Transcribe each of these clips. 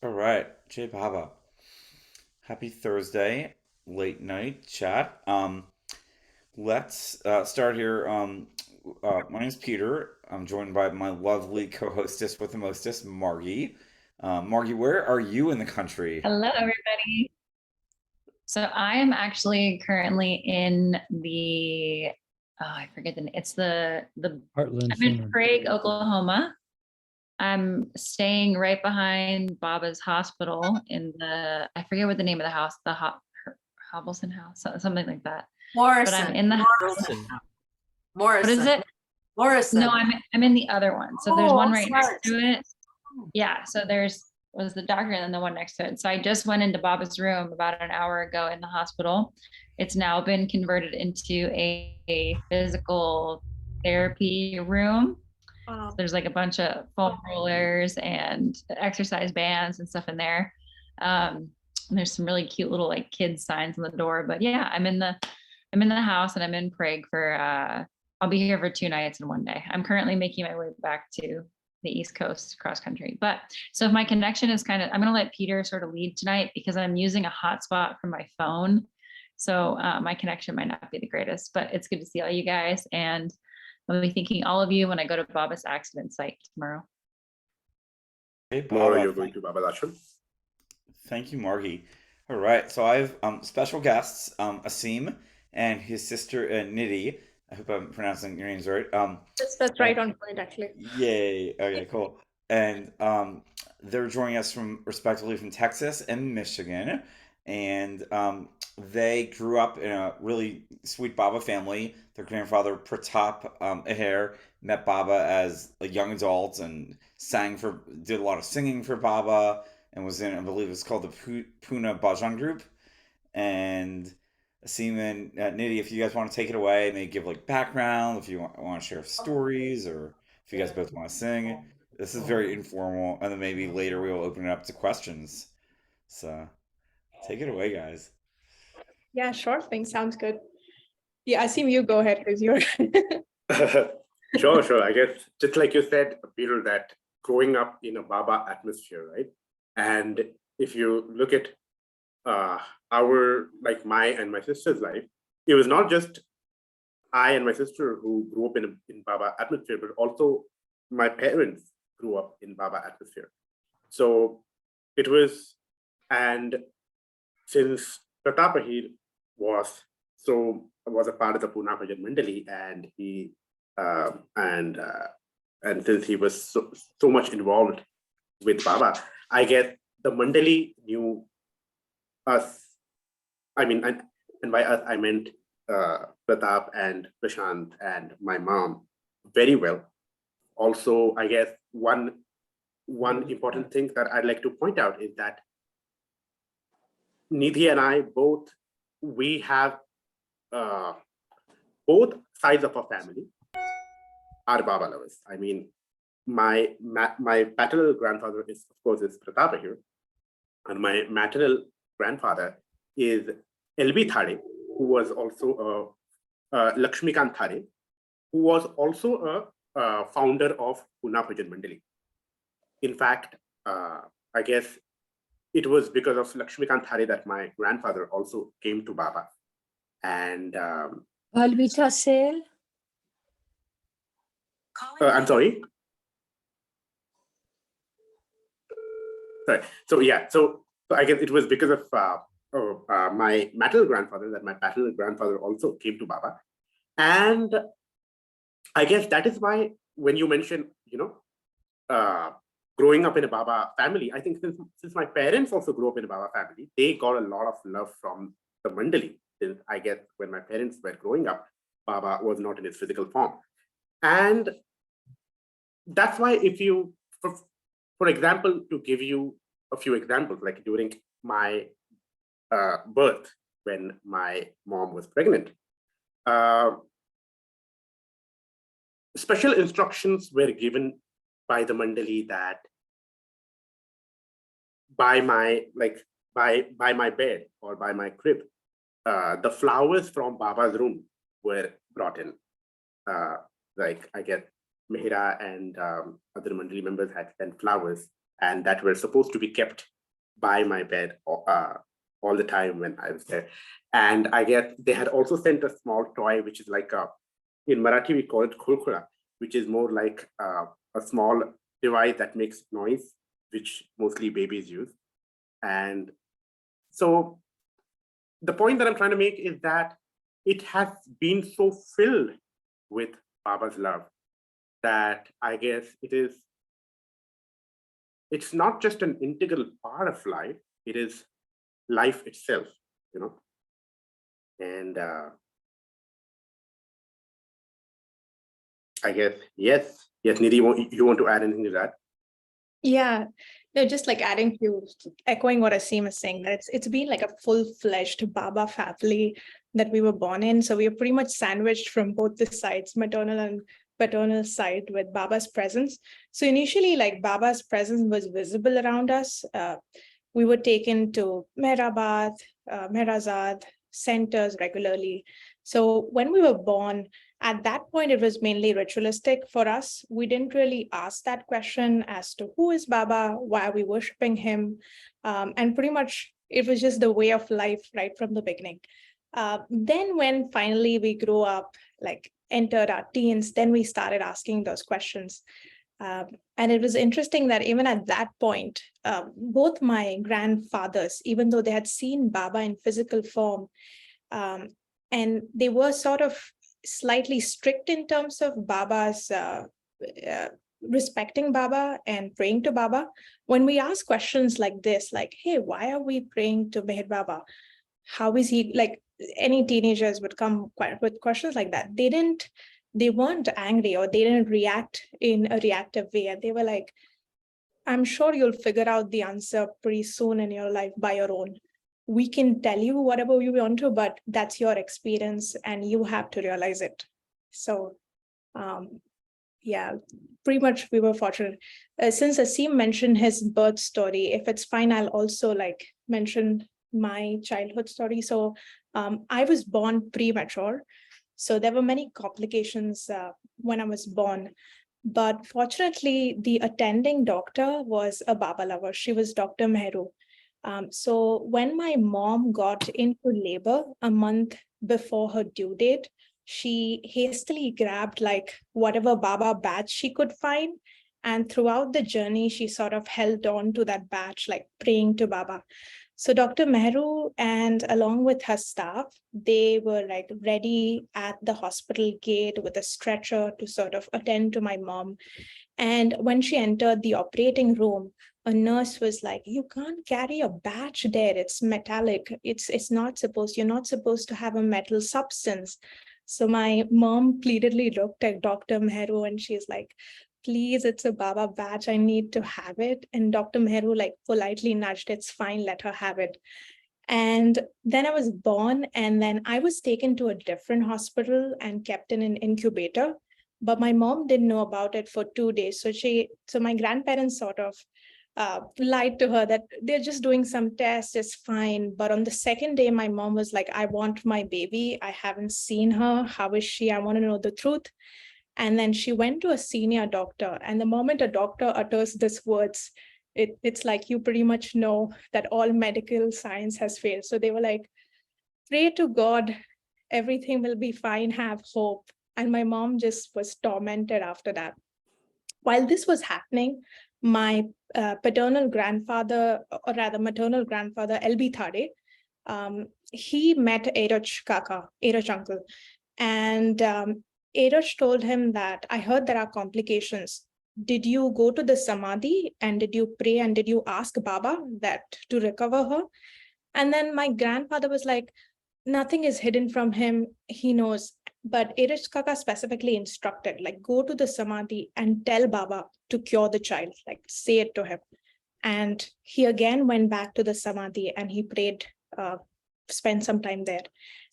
All right, Jay Baba. Happy Thursday, late night chat. Let's start here. My name's Peter. I'm joined by my lovely co-hostess with the mostest, Margie. Margie, where are you in the country? Hello, everybody. So I am actually currently in I forget it's Heartland I'm in Center. Prague, Oklahoma. I'm staying right behind Baba's hospital I forget what the name of the house, Hobelson House, something like that. But I'm Morrison. in the Morrison. What is it? Morrison. No, I'm in the other one. So there's one right smart. next to it. Yeah, so there's was the doctor and then the one next to it. So I just went into Baba's room about an hour ago in the hospital. It's now been converted into a physical therapy room. Wow. So there's like a bunch of foam rollers and exercise bands and stuff in there. And there's some really cute little like kids signs on the door. But yeah, I'm in the house and I'm in Prague for I'll be here for 2 nights and one day. I'm currently making my way back to the East Coast cross country. But so if my connection is I'm going to let Peter sort of lead tonight because I'm using a hotspot from my phone. So my connection might not be the greatest, but it's good to see all you guys. And I'll be thinking all of you when I go to Baba's accident site tomorrow. Hey, Tomorrow Baba. you're going to Baba Ashram. Thank you, Margie. All right, so I have special guests, Aseem and his sister Nidhi. I hope I'm pronouncing your names right. That's right on point, actually. Yay. Okay, cool. And they're joining us from respectively from Texas and Michigan. And they grew up in a really sweet Baba family. Their grandfather, Pratap Ahir, met Baba as a young adult and did a lot of singing for Baba and was in, I believe it's called the Pune Bhajan group. And Seaman, Nidhi, if you guys want to take it away, maybe give like background, if you want to share stories, or if you guys both want to sing. This is very informal, and then maybe later we will open it up to questions. So take it away, guys. Yeah, sure thing. Sounds good. Yeah, Aseem, you go ahead because you're Sure. I guess just like you said, Peter, that growing up in a Baba atmosphere, right? And if you look at my and my sister's life, it was not just I and my sister who grew up in Baba atmosphere, but also my parents grew up in Baba atmosphere. So it was, and since Pratap Ahir was a part of the Pune Bhajan Mandali, and he and since he was so much involved with Baba, I guess the Mandali knew us. I mean, and by us I meant Pratap and Prashant and my mom very well. Also, I guess one important thing that I'd like to point out is that Nidhi and I we have both sides of our family are Baba lovers. I mean, my paternal grandfather is, of course, Pratap Ahir, and my maternal grandfather is L.B. Thade, who was also Lakshmikant Thade, who was also a founder of Pune Bhajan Mandali. In fact, I guess it was because of Lakshmikant Thade that my grandfather also came to Baba. And Valvita sale. I'm sorry. Sorry. So yeah. So I guess it was because of my maternal grandfather that my paternal grandfather also came to Baba, and I guess that is why when you mention, growing up in a Baba family, I think since my parents also grew up in a Baba family, they got a lot of love from the Mandali. Since I guess when my parents were growing up, Baba was not in its physical form. And that's why if you, for example, to give you a few examples, like during my birth, when my mom was pregnant, special instructions were given by the Mandali that by my bed or by my crib, the flowers from Baba's room were brought in. Like I guess Mehra and other Mandali members had sent flowers and that were supposed to be kept by my bed all the time when I was there. And I guess they had also sent a small toy, which is like in Marathi, we call it khulkhula, which is more like a small device that makes noise, which mostly babies use. And so the point that I'm trying to make is that it has been so filled with Baba's love that I guess it's not just an integral part of life, it is life itself, you know. And I guess, yes, Nidhi, you want to add anything to that? Yeah, no, just like adding to echoing what Aseem is saying, that it's been like a full-fledged Baba family that we were born in. So we are pretty much sandwiched from both the sides, maternal and paternal side, with Baba's presence. So initially, like Baba's presence was visible around us. We were taken to Mehrabad, Mehrazad centers regularly. So when we were born, at that point, it was mainly ritualistic for us. We didn't really ask that question as to who is Baba, why are we worshiping him? And pretty much it was just the way of life right from the beginning. Then when finally we grew up, like entered our teens, then we started asking those questions. And it was interesting that even at that point, both my grandfathers, even though they had seen Baba in physical form, and they were sort of slightly strict in terms of Baba's respecting Baba and praying to Baba. When we ask questions like this, like, hey, why are we praying to Meher Baba? How is he? Like any teenagers would come with questions like that. They weren't angry, or they didn't react in a reactive way. And they were like, I'm sure you'll figure out the answer pretty soon in your life by your own. We can tell you whatever you want to, but that's your experience and you have to realize it. So, yeah, pretty much we were fortunate. Since Aseem mentioned his birth story, if it's fine, I'll also like mention my childhood story. So I was born premature. So there were many complications when I was born. But fortunately, the attending doctor was a Baba lover. She was Dr. Mehru. So when my mom got into labor a month before her due date, she hastily grabbed like whatever Baba badge she could find. And throughout the journey, she sort of held on to that badge, like praying to Baba. So Dr. Mehru and along with her staff, they were like ready at the hospital gate with a stretcher to sort of attend to my mom. And when she entered the operating room, a nurse was like, you can't carry a badge there. It's metallic. You're not supposed to have a metal substance. So my mom pleadedly looked at Dr. Mehru and she's like, please, it's a Baba badge. I need to have it. And Dr. Mehru like politely nudged, it's fine, let her have it. And then I was born, and then I was taken to a different hospital and kept in an incubator. But my mom didn't know about it for 2 days. So my grandparents sort of lied to her that they're just doing some tests, it's fine. But on the second day, my mom was like, I want my baby. I haven't seen her. How is she? I want to know the truth. And then she went to a senior doctor. And the moment a doctor utters these words, it's like you pretty much know that all medical science has failed. So they were like, pray to God, everything will be fine, have hope. And my mom just was tormented after that. While this was happening, my paternal grandfather, or rather maternal grandfather, LB Thade, he met Eroch Kaka, Eroch uncle. And Eroch told him that, I heard there are complications. Did you go to the Samadhi and did you pray and did you ask Baba that to recover her? And then my grandfather was like, nothing is hidden from him. He knows. But Eroch Kaka specifically instructed, like, go to the Samadhi and tell Baba to cure the child, like say it to him. And he again went back to the Samadhi and he prayed, spent some time there.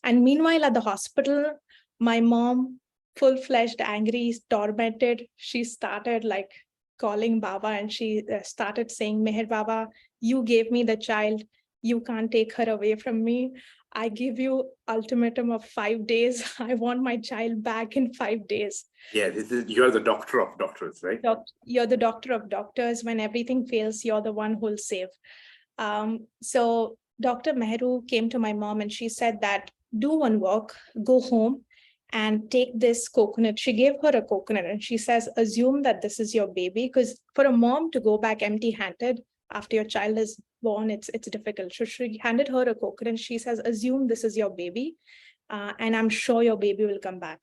And meanwhile, at the hospital, my mom, full-fledged, angry, tormented, she started like calling Baba and she started saying, Meher Baba, you gave me the child. You can't take her away from me. I give you ultimatum of 5 days. I want my child back in 5 days. Yeah, you're the doctor of doctors, right? You're the doctor of doctors. When everything fails, you're the one who'll save. So Dr. Mehru came to my mom and she said that do one work, go home and take this coconut. She gave her a coconut and she says, assume that this is your baby, because for a mom to go back empty-handed after your child is born, it's difficult. So she handed her a coconut. She says, assume this is your baby, and I'm sure your baby will come back.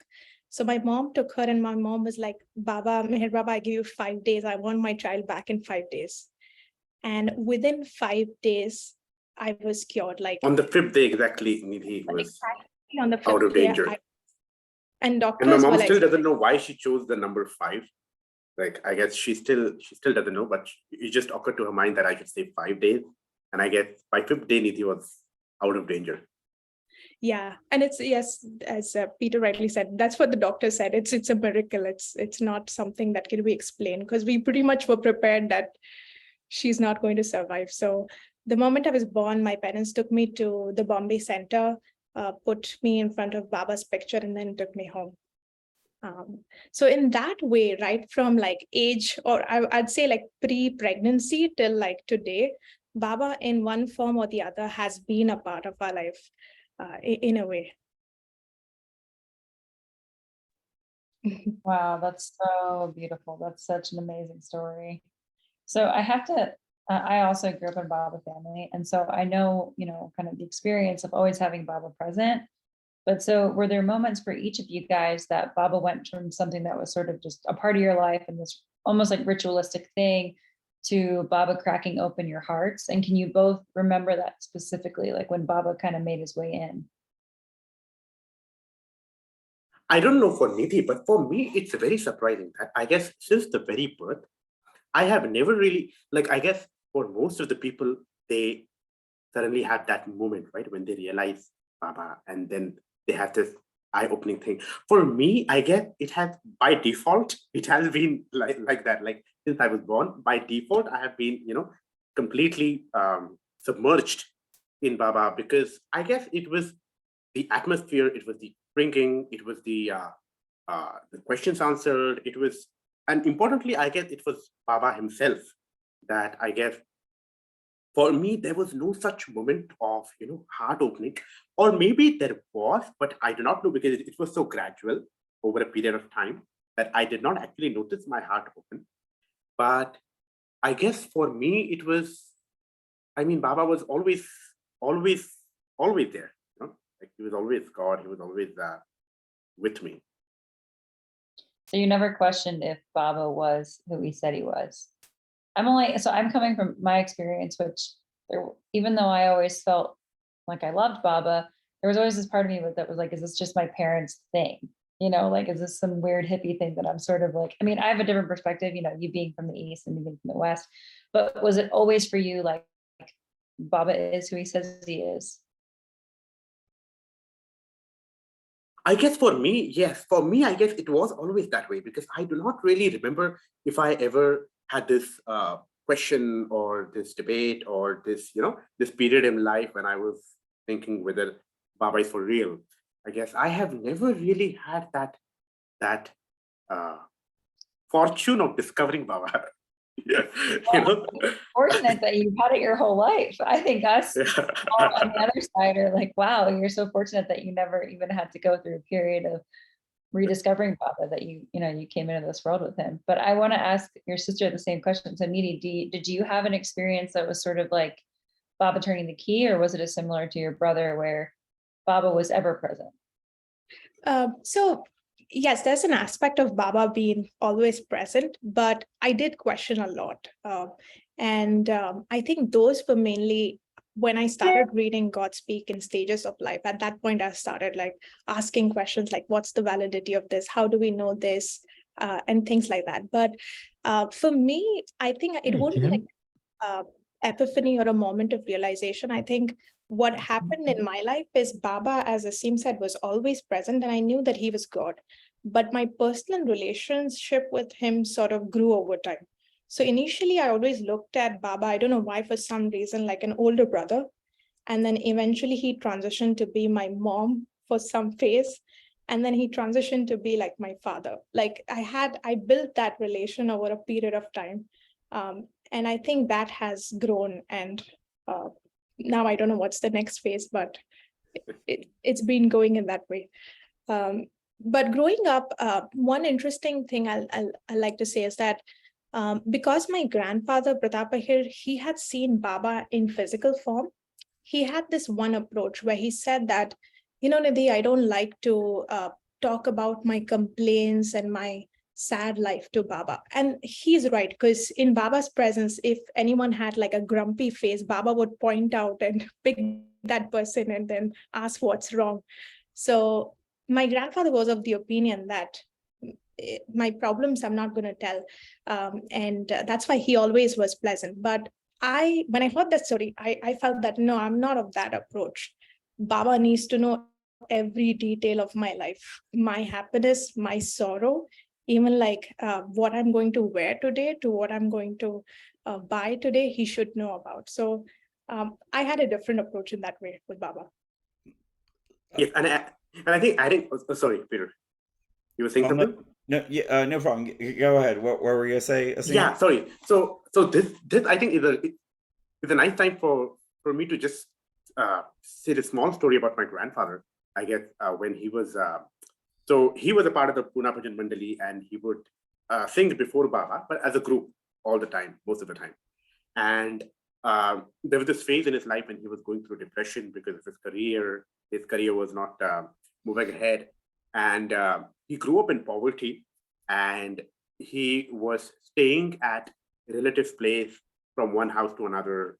So my mom took her and my mom was like, Baba, Meher Baba, I give you 5 days. I want my child back in 5 days. And within 5 days, I was cured. Like on the 5th day, exactly, he was exactly on the 5th out of day, danger. and doctors And my were mom like, still doesn't know why she chose the number 5. Like, I guess she still doesn't know, but it just occurred to her mind that I should say 5 days. And I guess by 5th day, Nidhi was out of danger. yeah, and it's, yes, as Peter rightly said, that's what the doctor said. It's a miracle. It's not something that can be explained, because we pretty much were prepared that she's not going to survive. So the moment I was born, my parents took me to the Bombay Center, put me in front of Baba's picture, and then took me home. So in that way, right from like age, or I'd say like pre-pregnancy till like today, Baba in one form or the other has been a part of our life, in a way. Wow, that's so beautiful. That's such an amazing story. So I have to, I also grew up in Baba family. And so I know, kind of the experience of always having Baba present. But so were there moments for each of you guys that Baba went from something that was sort of just a part of your life and this almost like ritualistic thing to Baba cracking open your hearts? And can you both remember that specifically, like when Baba kind of made his way in? I don't know for Nidhi, but for me, it's very surprising that I guess since the very birth, I have never really, like, I guess for most of the people, they suddenly have that moment, right? When they realize Baba, and then they have this eye-opening thing. For me, I guess it has, by default, it has been like that. Like since I was born, by default, I have been, completely submerged in Baba, because I guess it was the atmosphere, it was the bringing, it was the questions answered, it was, and importantly, I guess it was Baba himself that I guess for me, there was no such moment of, heart opening, or maybe there was, but I do not know, because it was so gradual over a period of time that I did not actually notice my heart open. But I guess for me, it was, I mean, Baba was always there. Like he was always God. He was always with me. So you never questioned if Baba was who he said he was? I'm coming from my experience, which even though I always felt like I loved Baba, there was always this part of me that was like, is this just my parents' thing? Like, is this some weird hippie thing that I'm sort of like, I mean, I have a different perspective, you being from the East and you being from the West, but was it always for you like Baba is who he says he is? I guess for me, yes. For me, I guess it was always that way, because I do not really remember if I ever had this question or this debate or this, this period in life when I was thinking whether Baba is for real. I guess I have never really had that fortune of discovering Baba. Yeah, Fortunate that you've had it your whole life. I think us on the other side are like, wow, you're so fortunate that you never even had to go through a period of rediscovering Baba, that you came into this world with him. But I want to ask your sister the same question. So Nidhi, did you have an experience that was sort of like Baba turning the key, or was it as similar to your brother where Baba was ever present? So yes, there's an aspect of Baba being always present, but I did question a lot. And I think those were mainly when I started reading God Speak in Stages of Life. At that point, I started like asking questions like, what's the validity of this? How do we know this? And things like that. But for me, I think it won't be like epiphany or a moment of realization. I think what happened in my life is Baba, as Aseem said, was always present, and I knew that he was God. But my personal relationship with him sort of grew over time. So initially, I always looked at Baba, I don't know why, for some reason, like an older brother. And then eventually he transitioned to be my mom for some phase. And then he transitioned to be like my father. Like I built that relation over a period of time. And I think that has grown. And now I don't know what's the next phase, but it's been going in that way. But growing up, one interesting thing I like to say is that because my grandfather, Pratap Ahir, he had seen Baba in physical form, he had this one approach where he said that, Nidhi, I don't like to talk about my complaints and my sad life to Baba. And he's right, because in Baba's presence, if anyone had like a grumpy face, Baba would point out and pick that person and then ask what's wrong. So my grandfather was of the opinion that my problems I'm not going to tell. And that's why he always was pleasant. But when I heard that story, I felt that no, I'm not of that approach. Baba needs to know every detail of my life, my happiness, my sorrow, even like what I'm going to wear today to what I'm going to buy today, he should know about. So I had a different approach in that way with Baba. Yes, and I think adding. Sorry, Peter, you were saying something? No problem. Go ahead. What were you gonna say, Aseem? Yeah, sorry. So this I think is a nice time for me to just say a small story about my grandfather. I guess when he was so he was a part of the Pune Bhajan Mandali, and he would sing before Baba, but as a group all the time, most of the time. And there was this phase in his life when he was going through depression because of his career. His career was not moving ahead, and he grew up in poverty, and he was staying at a relative's place from one house to another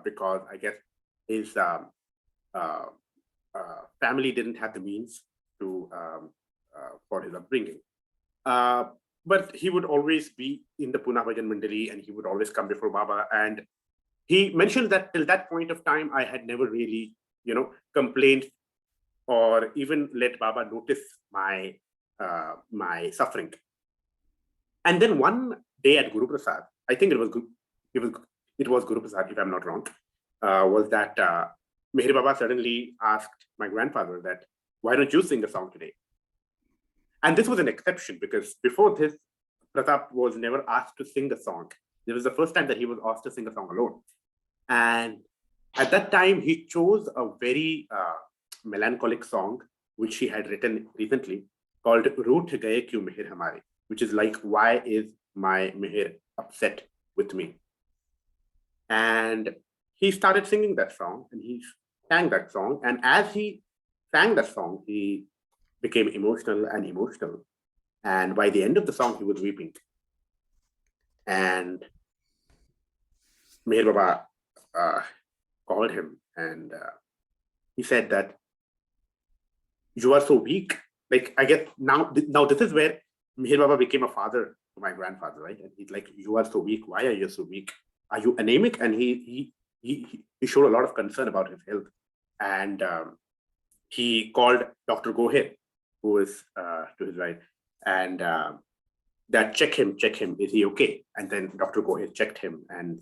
because I guess his family didn't have the means to for his upbringing. But he would always be in the Pune Bhajan Mandali, and he would always come before Baba. And he mentioned that till that point of time, I had never really, complained or even let Baba notice my suffering. And then one day at Guru Prasad, I think it was Guru Prasad, if I'm not wrong, was that Meher Baba suddenly asked my grandfather that, why don't you sing a song today? And this was an exception because before this, Pratap was never asked to sing a song. This was the first time that he was asked to sing a song alone. And at that time, he chose a very melancholic song, which he had written recently, called Root Gaye Kyun Meher Hamare, which is like, why is my Meher upset with me? And he started singing that song, and he sang that song. And as he sang that song, he became emotional. And by the end of the song, he was weeping. And Meher Baba called him, and he said that you are so weak. Like, I guess now this is where Meher Baba became a father to my grandfather, right? And he's like, you are so weak. Why are you so weak? Are you anemic? And he showed a lot of concern about his health. And he called Dr. Gohir, who was to his right, and that check him, is he okay? And then Dr. Gohir checked him, and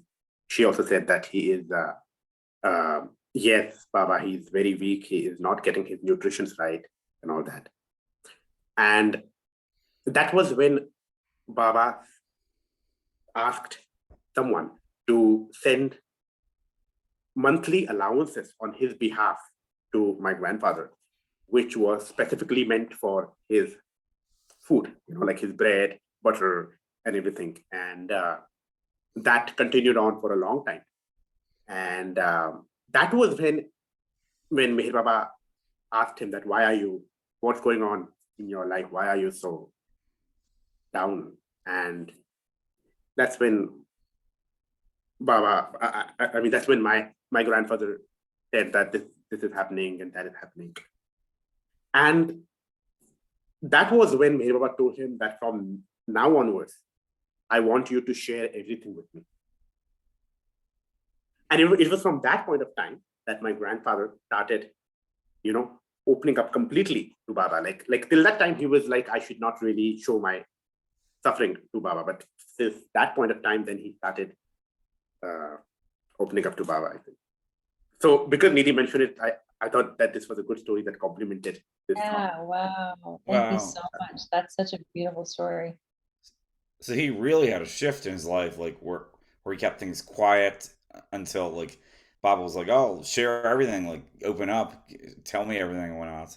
she also said that he is, yes, Baba, he's very weak. He is not getting his nutrition right and all that. And that was when Baba asked someone to send monthly allowances on his behalf to my grandfather, which was specifically meant for his food, like his bread, butter, and everything. And that continued on for a long time. And that was when Meher Baba asked him that, what's going on in your life? Why are you so down? And that's when Baba, that's when my grandfather said that this is happening and that is happening. And that was when Meher Baba told him that from now onwards, I want you to share everything with me. And it was from that point of time that my grandfather started, opening up completely to Baba. Like till that time, he was like, I should not really show my suffering to Baba. But since that point of time, then he started opening up to Baba, I think. So because Nidhi mentioned it, I thought that this was a good story that complemented this thought. Yeah, wow. Thank you Wow. so much. That's such a beautiful story. So he really had a shift in his life, like where he kept things quiet until like Bob was like, "Oh, share everything, like open up, tell me everything and whatnot."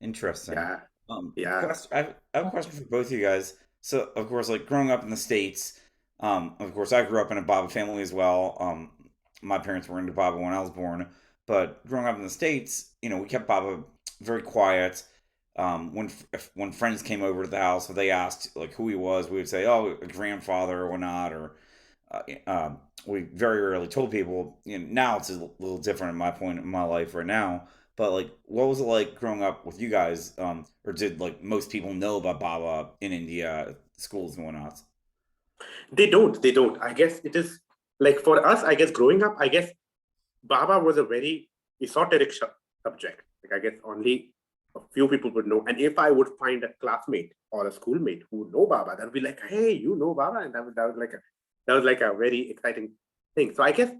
Interesting. Yeah, yeah. Question. I have a question for both of you guys. So, of course, like growing up in the states, of course, I grew up in a Baba family as well. My parents were into Baba when I was born, but growing up in the states, we kept Baba very quiet. When friends came over to the house, if they asked like who he was, we would say, "Oh, a grandfather or whatnot," or uh, we very rarely told people. Now it's a little different in my point in my life right now. But like, what was it like growing up with you guys? Or did like most people know about Baba in India, schools and whatnot? They don't. They don't. I guess it is like for us. I guess growing up, I guess Baba was a very esoteric subject. Like I guess only a few people would know. And if I would find a classmate or a schoolmate who would know Baba, that would be like, "Hey, you know Baba," and that was like a very exciting thing. So I guess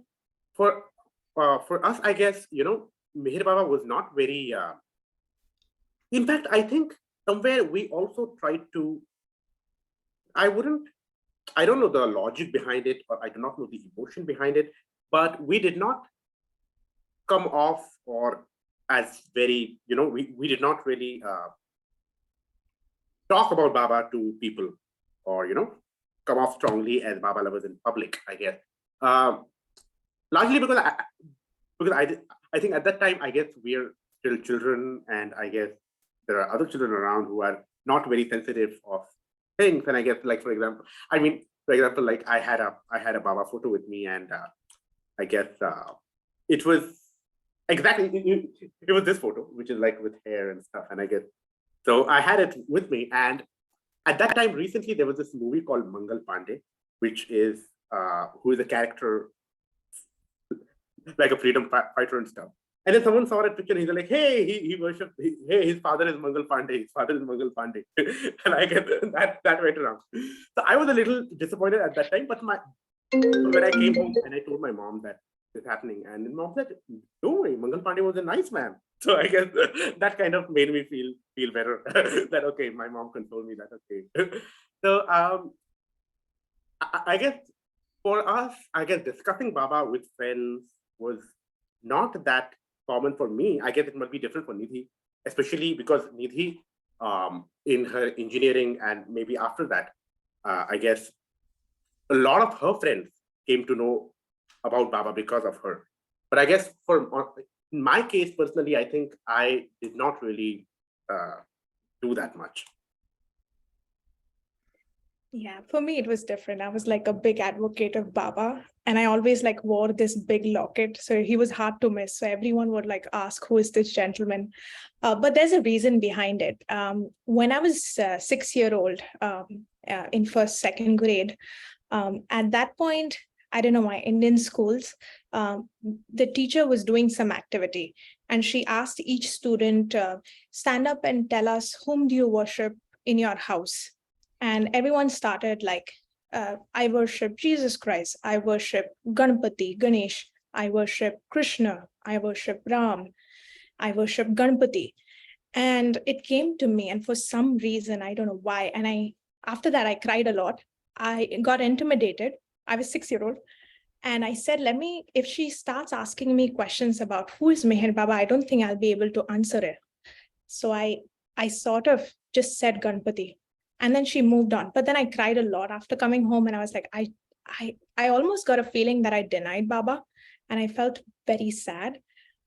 for us, I guess Meher Baba was not very. In fact, I think somewhere we also tried to. I wouldn't. I don't know the logic behind it, or I do not know the emotion behind it, but we did not come off or as very, we did not really talk about Baba to people or, come off strongly as Baba lovers in public, I guess. Um, Largely because I think at that time, I guess we're still children, and I guess there are other children around who are not very sensitive of things. And I guess, like for example, like I had a Baba photo with me, and I guess it was exactly it was this photo, which is like with hair and stuff. And I guess so I had it with me, and at that time, recently there was this movie called Mangal Pandey, which is who is a character like a freedom fighter and stuff. And then someone saw that picture and he's like, "Hey, he worshipped, hey, his father is Mangal Pandey, his father is Mangal Pandey." And I get that went around. So I was a little disappointed at that time, but when I came home and I told my mom that this is happening, and then mom said, "Don't worry, Mangal Pandey was a nice man." So I guess that kind of made me feel better that okay, my mom consoled me that okay. So I guess for us, I guess discussing Baba with friends was not that common for me. I guess it must be different for Nidhi, especially because Nidhi, in her engineering and maybe after that, I guess a lot of her friends came to know about Baba because of her. But I guess in my case personally, I think I did not really do that much. Yeah, for me, it was different. I was like a big advocate of Baba, and I always like wore this big locket. So he was hard to miss. So everyone would like ask, who is this gentleman? But there's a reason behind it. When I was 6 year old in second grade, at that point, I don't know why, Indian schools, the teacher was doing some activity, and she asked each student, stand up and tell us, whom do you worship in your house? And everyone started like, I worship Jesus Christ, I worship Ganpati, Ganesh, I worship Krishna, I worship Ram, I worship Ganpati. And it came to me, and for some reason, I don't know why. And after that, I cried a lot. I got intimidated. I was 6 year old. And I said, if she starts asking me questions about who is Meher Baba, I don't think I'll be able to answer it. So I sort of just said Ganpati. And then she moved on. But then I cried a lot after coming home. And I was like, I almost got a feeling that I denied Baba. And I felt very sad.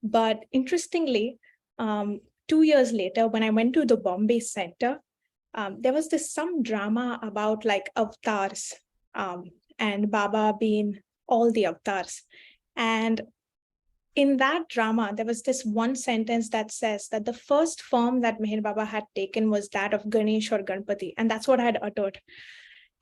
But interestingly, 2 years later, when I went to the Bombay Center, there was some drama about like avatars, and Baba being all the avatars. And in that drama, there was this one sentence that says that the first form that Meher Baba had taken was that of Ganesh or Ganpati. And that's what I had uttered.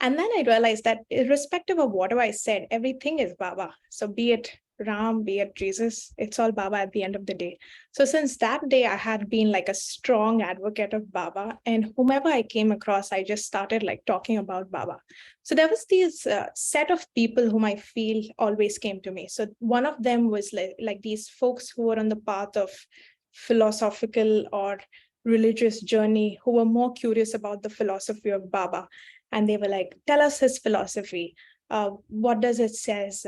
And then I realized that irrespective of whatever I said, everything is Baba. So be it Ram, be it Jesus, it's all Baba at the end of the day. So since that day, I had been like a strong advocate of Baba, and whomever I came across, I just started like talking about Baba. So there was these set of people whom I feel always came to me. So one of them was like these folks who were on the path of philosophical or religious journey, who were more curious about the philosophy of Baba. And they were like, tell us his philosophy. What does it says?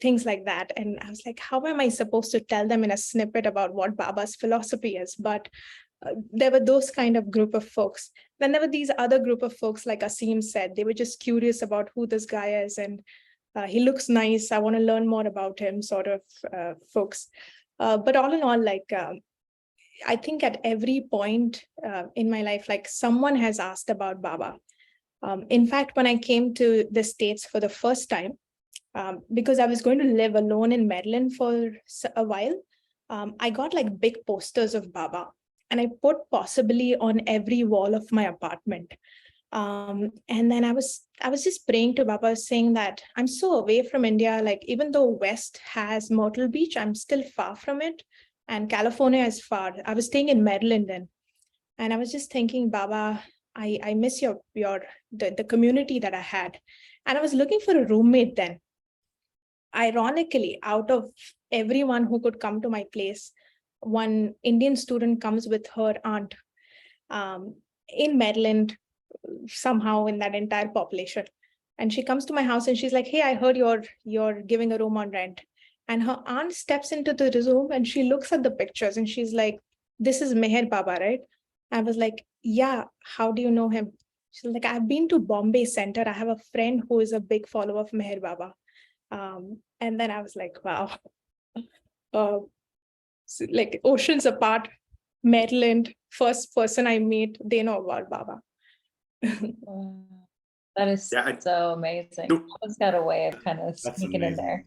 Things like that. And I was like, how am I supposed to tell them in a snippet about what Baba's philosophy is? But there were those kind of group of folks. Then there were these other group of folks, like Aseem said, they were just curious about who this guy is. And he looks nice. I want to learn more about him, sort of folks. But all in all, like, I think at every point in my life, like someone has asked about Baba. In fact, when I came to the States for the first time, because I was going to live alone in Maryland for a while, I got like big posters of Baba, and I put possibly on every wall of my apartment. And then I was just praying to Baba, saying that I'm so away from India. Like, even though West has Myrtle Beach, I'm still far from it, and California is far. I was staying in Maryland then, and I was just thinking, Baba, I miss the community that I had, and I was looking for a roommate then. Ironically, out of everyone who could come to my place, one Indian student comes with her aunt in Maryland, somehow in that entire population. And she comes to my house and she's like, hey, I heard you're giving a room on rent. And her aunt steps into the room and she looks at the pictures and she's like, this is Meher Baba, right? I was like, yeah, how do you know him? She's like, I've been to Bombay Center. I have a friend who is a big follower of Meher Baba. And then I was like, wow, so like oceans apart, Maryland, first person I meet, they know about Baba. Wow. That is Yeah, so amazing. do- It's got a way of kind of That's sneaking in amazing. there.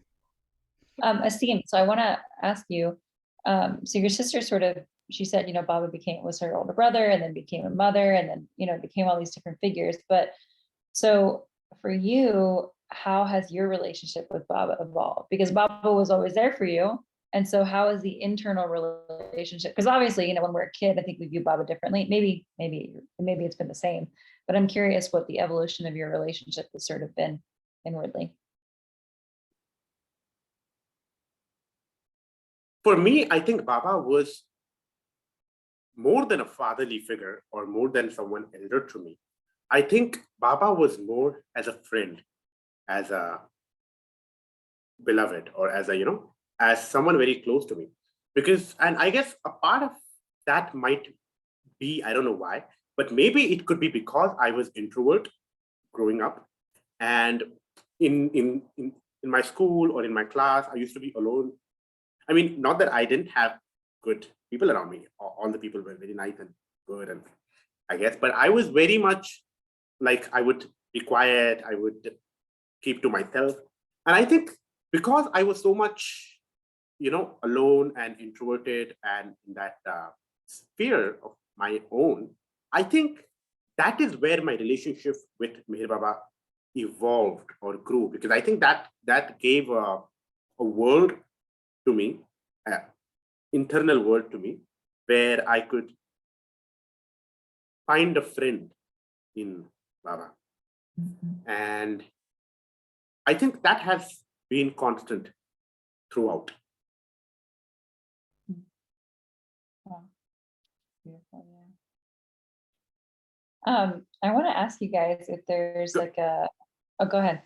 Aseem, so I want to ask you, so your sister sort of, she said, Baba was her older brother and then became a mother and then, became all these different figures. But so for you, how has your relationship with Baba evolved? Because Baba was always there for you. And so how is the internal relationship? Because obviously, when we're a kid, I think we view Baba differently. Maybe it's been the same, but I'm curious what the evolution of your relationship has sort of been inwardly. For me, I think Baba was more than a fatherly figure or more than someone elder to me. I think Baba was more as a friend, as a beloved, or as a, as someone very close to me. Because, and I guess a part of that might be, I don't know why, but maybe it could be because I was introvert growing up. And in my school or in my class, I used to be alone. I mean, not that I didn't have good people around me. All the people were very nice and good, and I guess, but I was very much like, I would be quiet, I would keep to myself. And I think because I was so much, alone and introverted and in that sphere of my own, I think that is where my relationship with Meher Baba evolved or grew, because I think that gave a world to me, internal world to me, where I could find a friend in Baba. Mm-hmm. And I think that has been constant throughout. Wow. Beautiful, yeah. I want to ask you guys if there's like a, oh, go ahead.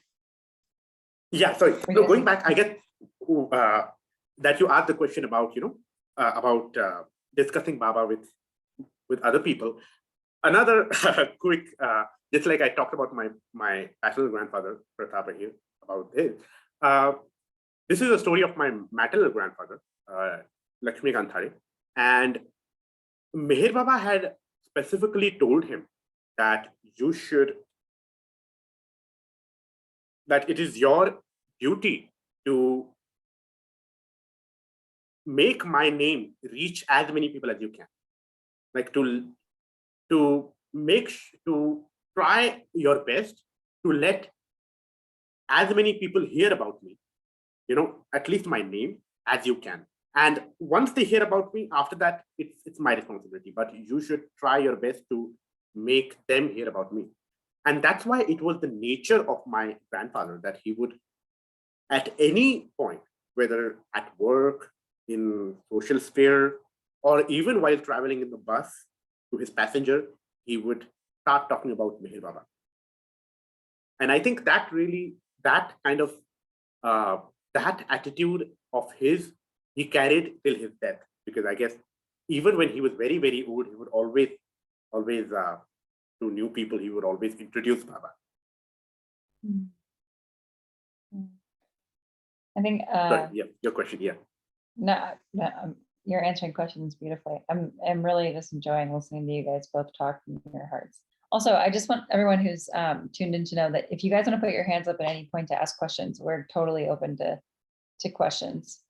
Yeah, sorry. No, going back, I get that you asked the question about, about discussing Baba with other people. Another quick, just like I talked about my paternal grandfather, Pratap Ahir, about his. This is a story of my maternal grandfather, Lakshmi Kanthare. And Meher Baba had specifically told him that that it is your duty to make my name reach as many people as you can. Like to try your best to let as many people hear about me at least my name as you can. And once they hear about me, after that, it's my responsibility. But you should try your best to make them hear about me. And that's why it was the nature of my grandfather that he would, at any point, whether at work, in social sphere, or even while traveling in the bus to his passenger, he would start talking about Meher Baba. And I think that really, that kind of, that attitude of his, he carried till his death. Because I guess even when he was very, very old, he would always, to new people, he would always introduce Baba. I think Sorry, yeah, your question, yeah. no, you're answering questions beautifully. I'm really just enjoying listening to you guys both talk from your hearts. Also, I just want everyone who's tuned in to know that if you guys want to put your hands up at any point to ask questions, we're totally open to questions,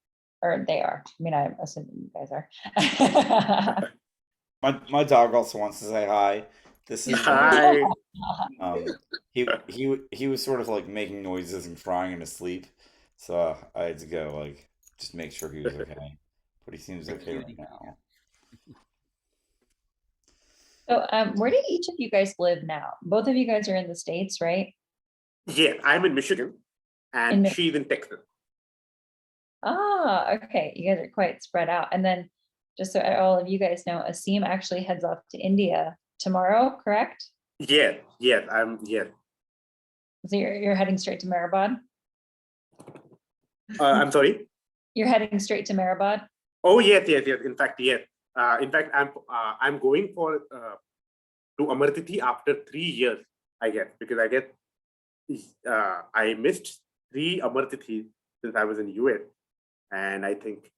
or they are. I mean, I'm assuming you guys are. My dog also wants to say hi. This is Hi. he was sort of like making noises and crying in his sleep, so I had to go like just make sure he was okay. But he seems okay right now. So, where do each of you guys live now? Both of you guys are in the States, right? Yeah, I'm in Michigan, and she's in Texas. Ah, okay. You guys are quite spread out. And then, just so all of you guys know, Aseem actually heads off to India tomorrow, correct? Yeah. So you're heading straight to Mehrabad? I'm sorry. You're heading straight to Mehrabad? Oh yes. In fact, yes. I'm going for to Amartithi after 3 years, I guess, because I guess I missed 3 Amartithis since I was in US, and I think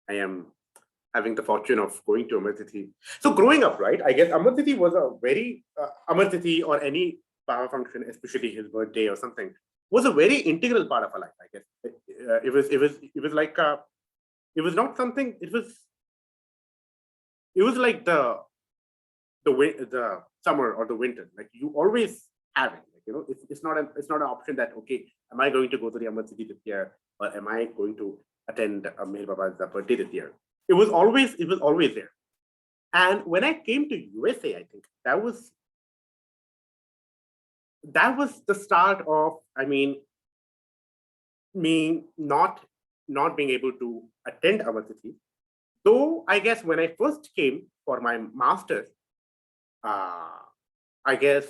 I am having the fortune of going to Amartithi. So growing up, right, I guess Amartithi was a very Amartithi or any Baba function, especially his birthday or something, was a very integral part of our life. I guess it was like it was not something. It was like the summer or the winter. Like you always have it. Like, it's not an option that, okay, am I going to go to the Amartithi this year, or am I going to attend Meher Baba's birthday this year? It was always there. And when I came to USA, I think that was the start of, me not being able to attend Amartithi. Though I guess when I first came for my master's, I guess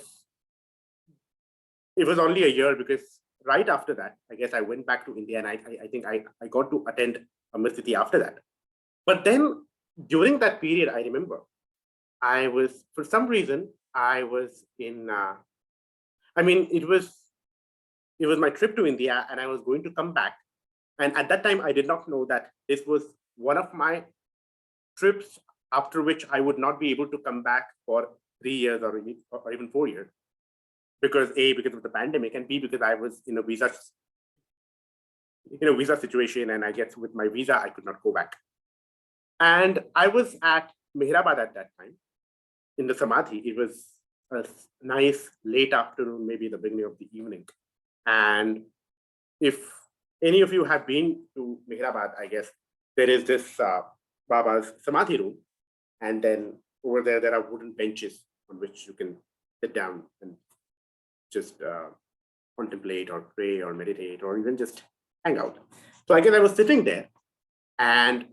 it was only a year, because right after that, I guess I went back to India, and I think I got to attend Amartithi after that. But then during that period, I remember I was, for some reason, I was in, it was my trip to India, and I was going to come back. And at that time, I did not know that this was one of my trips after which I would not be able to come back for 3 years or even 4 years. Because A, because of the pandemic, and B, because I was in a visa situation, and I guess with my visa, I could not go back. And I was at Mehrabad at that time in the Samadhi. It was a nice late afternoon, maybe the beginning of the evening. And if any of you have been to Mehrabad, I guess there is this Baba's Samadhi room. And then over there are wooden benches on which you can sit down and just contemplate or pray or meditate or even just hang out. So I guess I was sitting there, and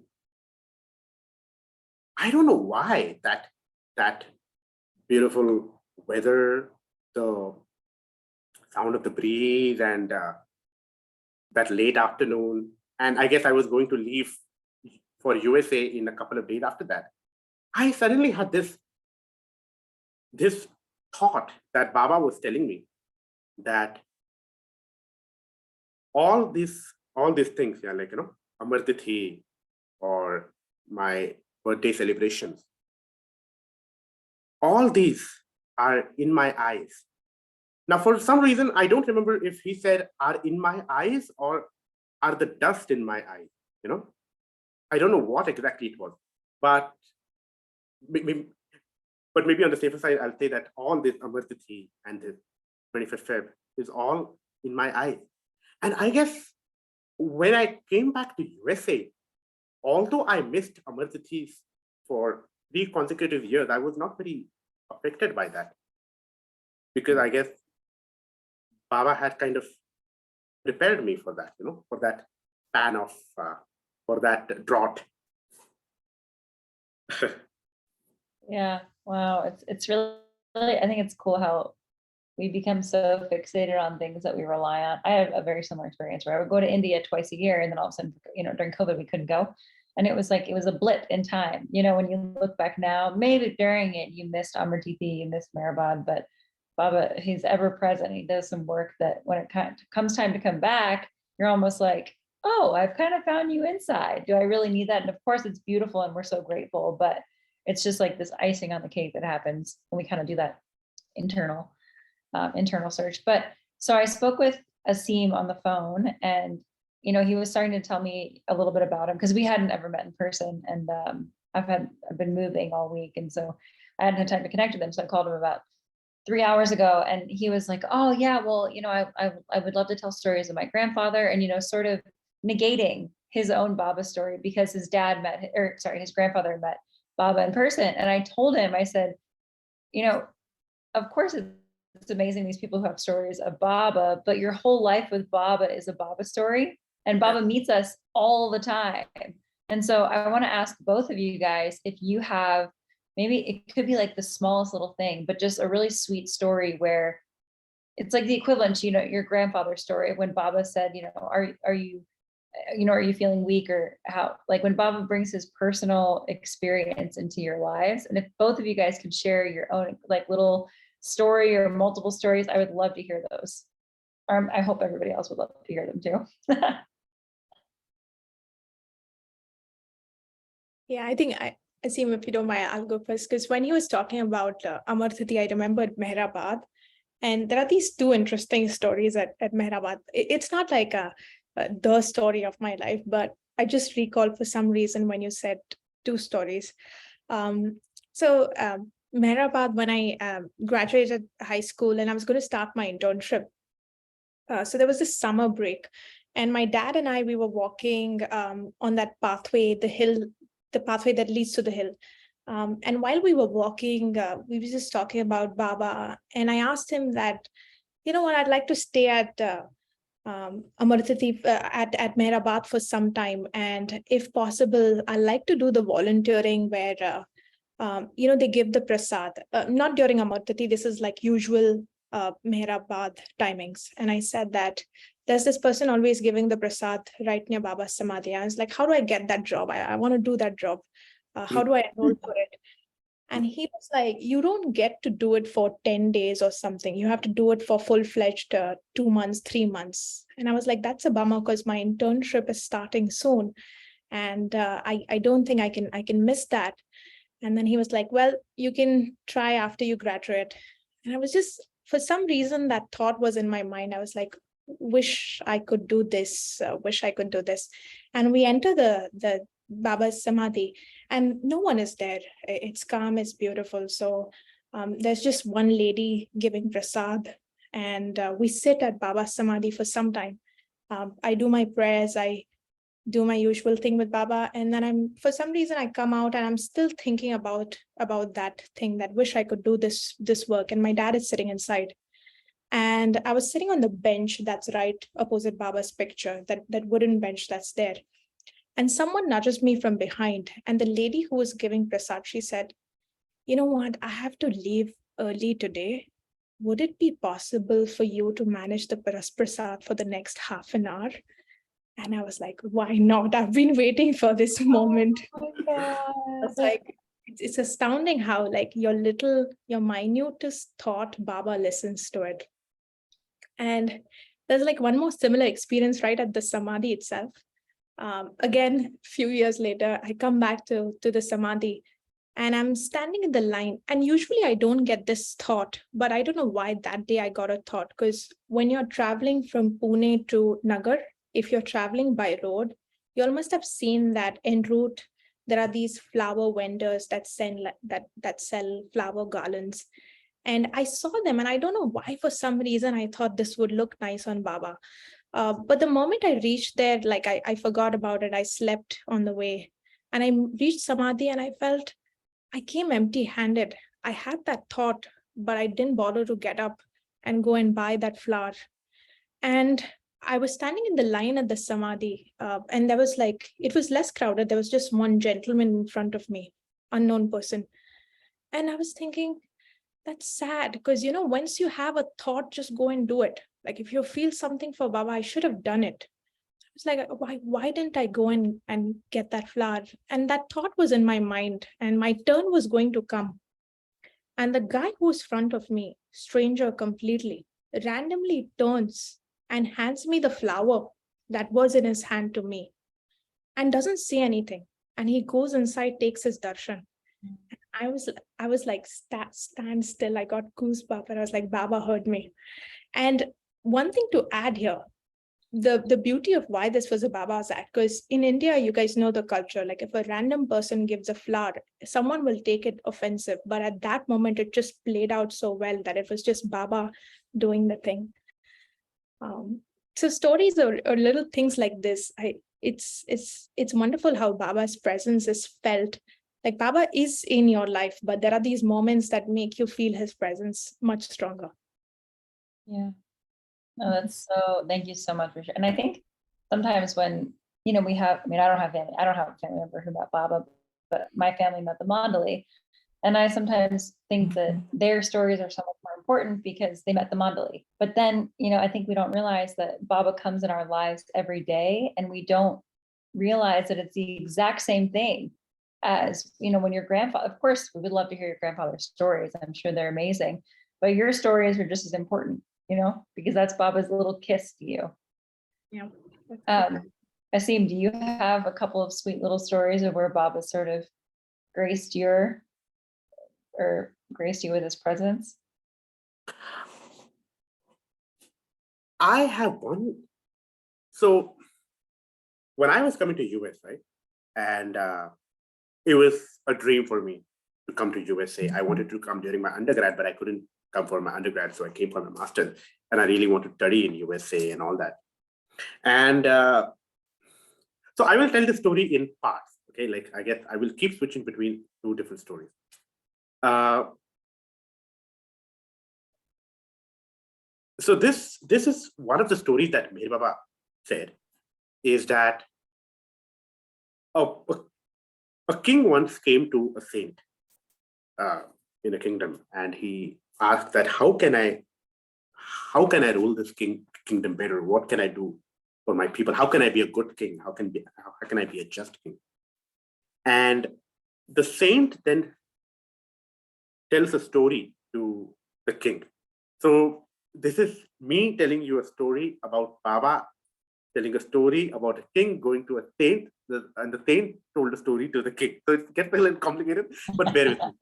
I don't know why that beautiful weather, the sound of the breeze, and that late afternoon, and I guess I was going to leave for USA in a couple of days after that. I suddenly had this thought that Baba was telling me that all these things, yeah, like Amartithi or my birthday celebrations, all these are in my eyes. Now, for some reason, I don't remember if he said are in my eyes or are the dust in my eyes. I don't know what exactly it was, but maybe on the safer side, I'll say that all this Amartithi and this 25th Feb is all in my eyes. And I guess when I came back to USA, although I missed Amar Tithi for 3 consecutive years, I was not very affected by that, because I guess Baba had kind of prepared me for that, for that pan of, for that drought. Yeah. Wow. It's really, I think it's cool how we become so fixated on things that we rely on. I have a very similar experience where I would go to India twice a year, and then all of a sudden, during COVID, we couldn't go. And it was like, it was a blip in time. When you look back now, maybe during it, you missed Amar Tithi, you missed Mehrabad, but Baba, he's ever present. He does some work that when it comes time to come back, you're almost like, oh, I've kind of found you inside. Do I really need that? And of course, it's beautiful and we're so grateful, but it's just like this icing on the cake that happens when we kind of do that internal search. But so I spoke with Aseem on the phone, and he was starting to tell me a little bit about him because we hadn't ever met in person, and I've been moving all week, and so I hadn't had time to connect with him. So I called him about 3 hours ago, and he was like, "Oh yeah, well, I would love to tell stories of my grandfather," and sort of negating his own Baba story because his grandfather met Baba in person. And I told him, I said, of course it's amazing these people who have stories of Baba, but your whole life with Baba is a Baba story, and Baba meets us all the time. And so I want to ask both of you guys if you have, maybe it could be like the smallest little thing, but just a really sweet story where it's like the equivalent to, your grandfather's story when Baba said, are you feeling weak, or how, like when Baba brings his personal experience into your lives. And if both of you guys could share your own like little story or multiple stories, I would love to hear those. I hope everybody else would love to hear them too. Yeah, I think Aseem, if you don't mind, I'll go first, because when he was talking about Amar Tithi, I remembered Mehrabad, and there are these 2 interesting stories at Mehrabad. It's not like the story of my life, but I just recall for some reason when you said 2 stories. So Mehrabad, when I graduated high school and I was going to start my internship, so there was this summer break, and my dad and we were walking on that pathway, the pathway that leads to the hill. And while we were walking, we were just talking about Baba, and I asked him that, what, I'd like to stay at Amar Tithi at Mehrabad for some time, and if possible, I like to do the volunteering where they give the prasad, not during Amar Tithi. This is like usual Mehrabad timings. And I said that there's this person always giving the prasad right near Baba's Samadhi. I was like, how do I get that job? I want to do that job. How do I enroll for it? And he was like, you don't get to do it for 10 days or something. You have to do it for full-fledged 2 months, 3 months. And I was like, that's a bummer because my internship is starting soon. And I don't think I can miss that. And then he was like, well, you can try after you graduate. And I was just, for some reason, that thought was in my mind. I was like, wish I could do this, wish I could do this. And we enter the Baba's Samadhi, and no one is there. It's calm, it's beautiful. So there's just one lady giving prasad, and we sit at Baba's Samadhi for some time. I do my prayers, I do my usual thing with Baba, and then for some reason I come out and I'm still thinking about that thing, that wish I could do this work. And my dad is sitting inside, and I was sitting on the bench that's right opposite Baba's picture, that wooden bench that's there. And someone nudges me from behind, and the lady who was giving prasad, she said, you know what, I have to leave early today. Would it be possible for you to manage the prasad for the next half an hour? And I was like, why not? I've been waiting for this moment. It's like, it's astounding how like your minutest thought, Baba listens to it. And there's like one more similar experience right at the Samadhi itself. Again, a few years later, I come back to the Samadhi, and I'm standing in the line. And usually I don't get this thought, but I don't know why that day I got a thought. Because when you're traveling from Pune to Nagar, if you're traveling by road, you all must have seen that en route, there are these flower vendors that sell flower garlands. And I saw them, and I don't know why, for some reason, I thought this would look nice on Baba. But the moment I reached there, like I forgot about it. I slept on the way, and I reached Samadhi, and I felt I came empty-handed. I had that thought, but I didn't bother to get up and go and buy that flower. And I was standing in the line at the Samadhi, and there was like, it was less crowded. There was just one gentleman in front of me, unknown person. And I was thinking, that's sad because, once you have a thought, just go and do it. Like if you feel something for Baba, I should have done it. It's like, why didn't I go and get that flower? And that thought was in my mind, and my turn was going to come. And the guy who's front of me, stranger completely, randomly turns and hands me the flower that was in his hand to me and doesn't say anything. And he goes inside, takes his darshan. I was like, stand still. I got goosebumps, and I was like, Baba heard me. And one thing to add here, the beauty of why this was a Baba's act, because in India, you guys know the culture, like if a random person gives a flower, someone will take it offensive. But at that moment, it just played out so well that it was just Baba doing the thing. So stories or little things like this, it's wonderful how Baba's presence is felt. Like Baba is in your life, but there are these moments that make you feel his presence much stronger. Yeah. No, that's so, thank you so much for sharing. And I think sometimes when, I don't have a family member who met Baba, but my family met the Mandali. And I sometimes think that their stories are so much more important because they met the Mandali. But then, I think we don't realize that Baba comes in our lives every day, and we don't realize that it's the exact same thing as, when your grandfather, of course, we would love to hear your grandfather's stories. I'm sure they're amazing, but your stories are just as important, because that's Baba's little kiss to you. Yeah. Aseem, do you have a couple of sweet little stories of where Baba sort of graced you with his presence? I have one. So when I was coming to US, right, and it was a dream for me to come to USA. I wanted to come during my undergrad, but I couldn't come for my undergrad, so I came for my master's, and I really want to study in USA and all that. And so I will tell the story in parts. Okay, like I guess I will keep switching between two different stories. So this is one of the stories that Meher Baba said, is that a king once came to a saint in a kingdom, and he asked that how can I rule this kingdom better? What can I do for my people? How can I be a good king? How can I be a just king? And the saint then tells a story to the king. So this is me telling you a story about Baba telling a story about a king going to a saint, and the saint told a story to the king. So it gets a little complicated, but bear with me.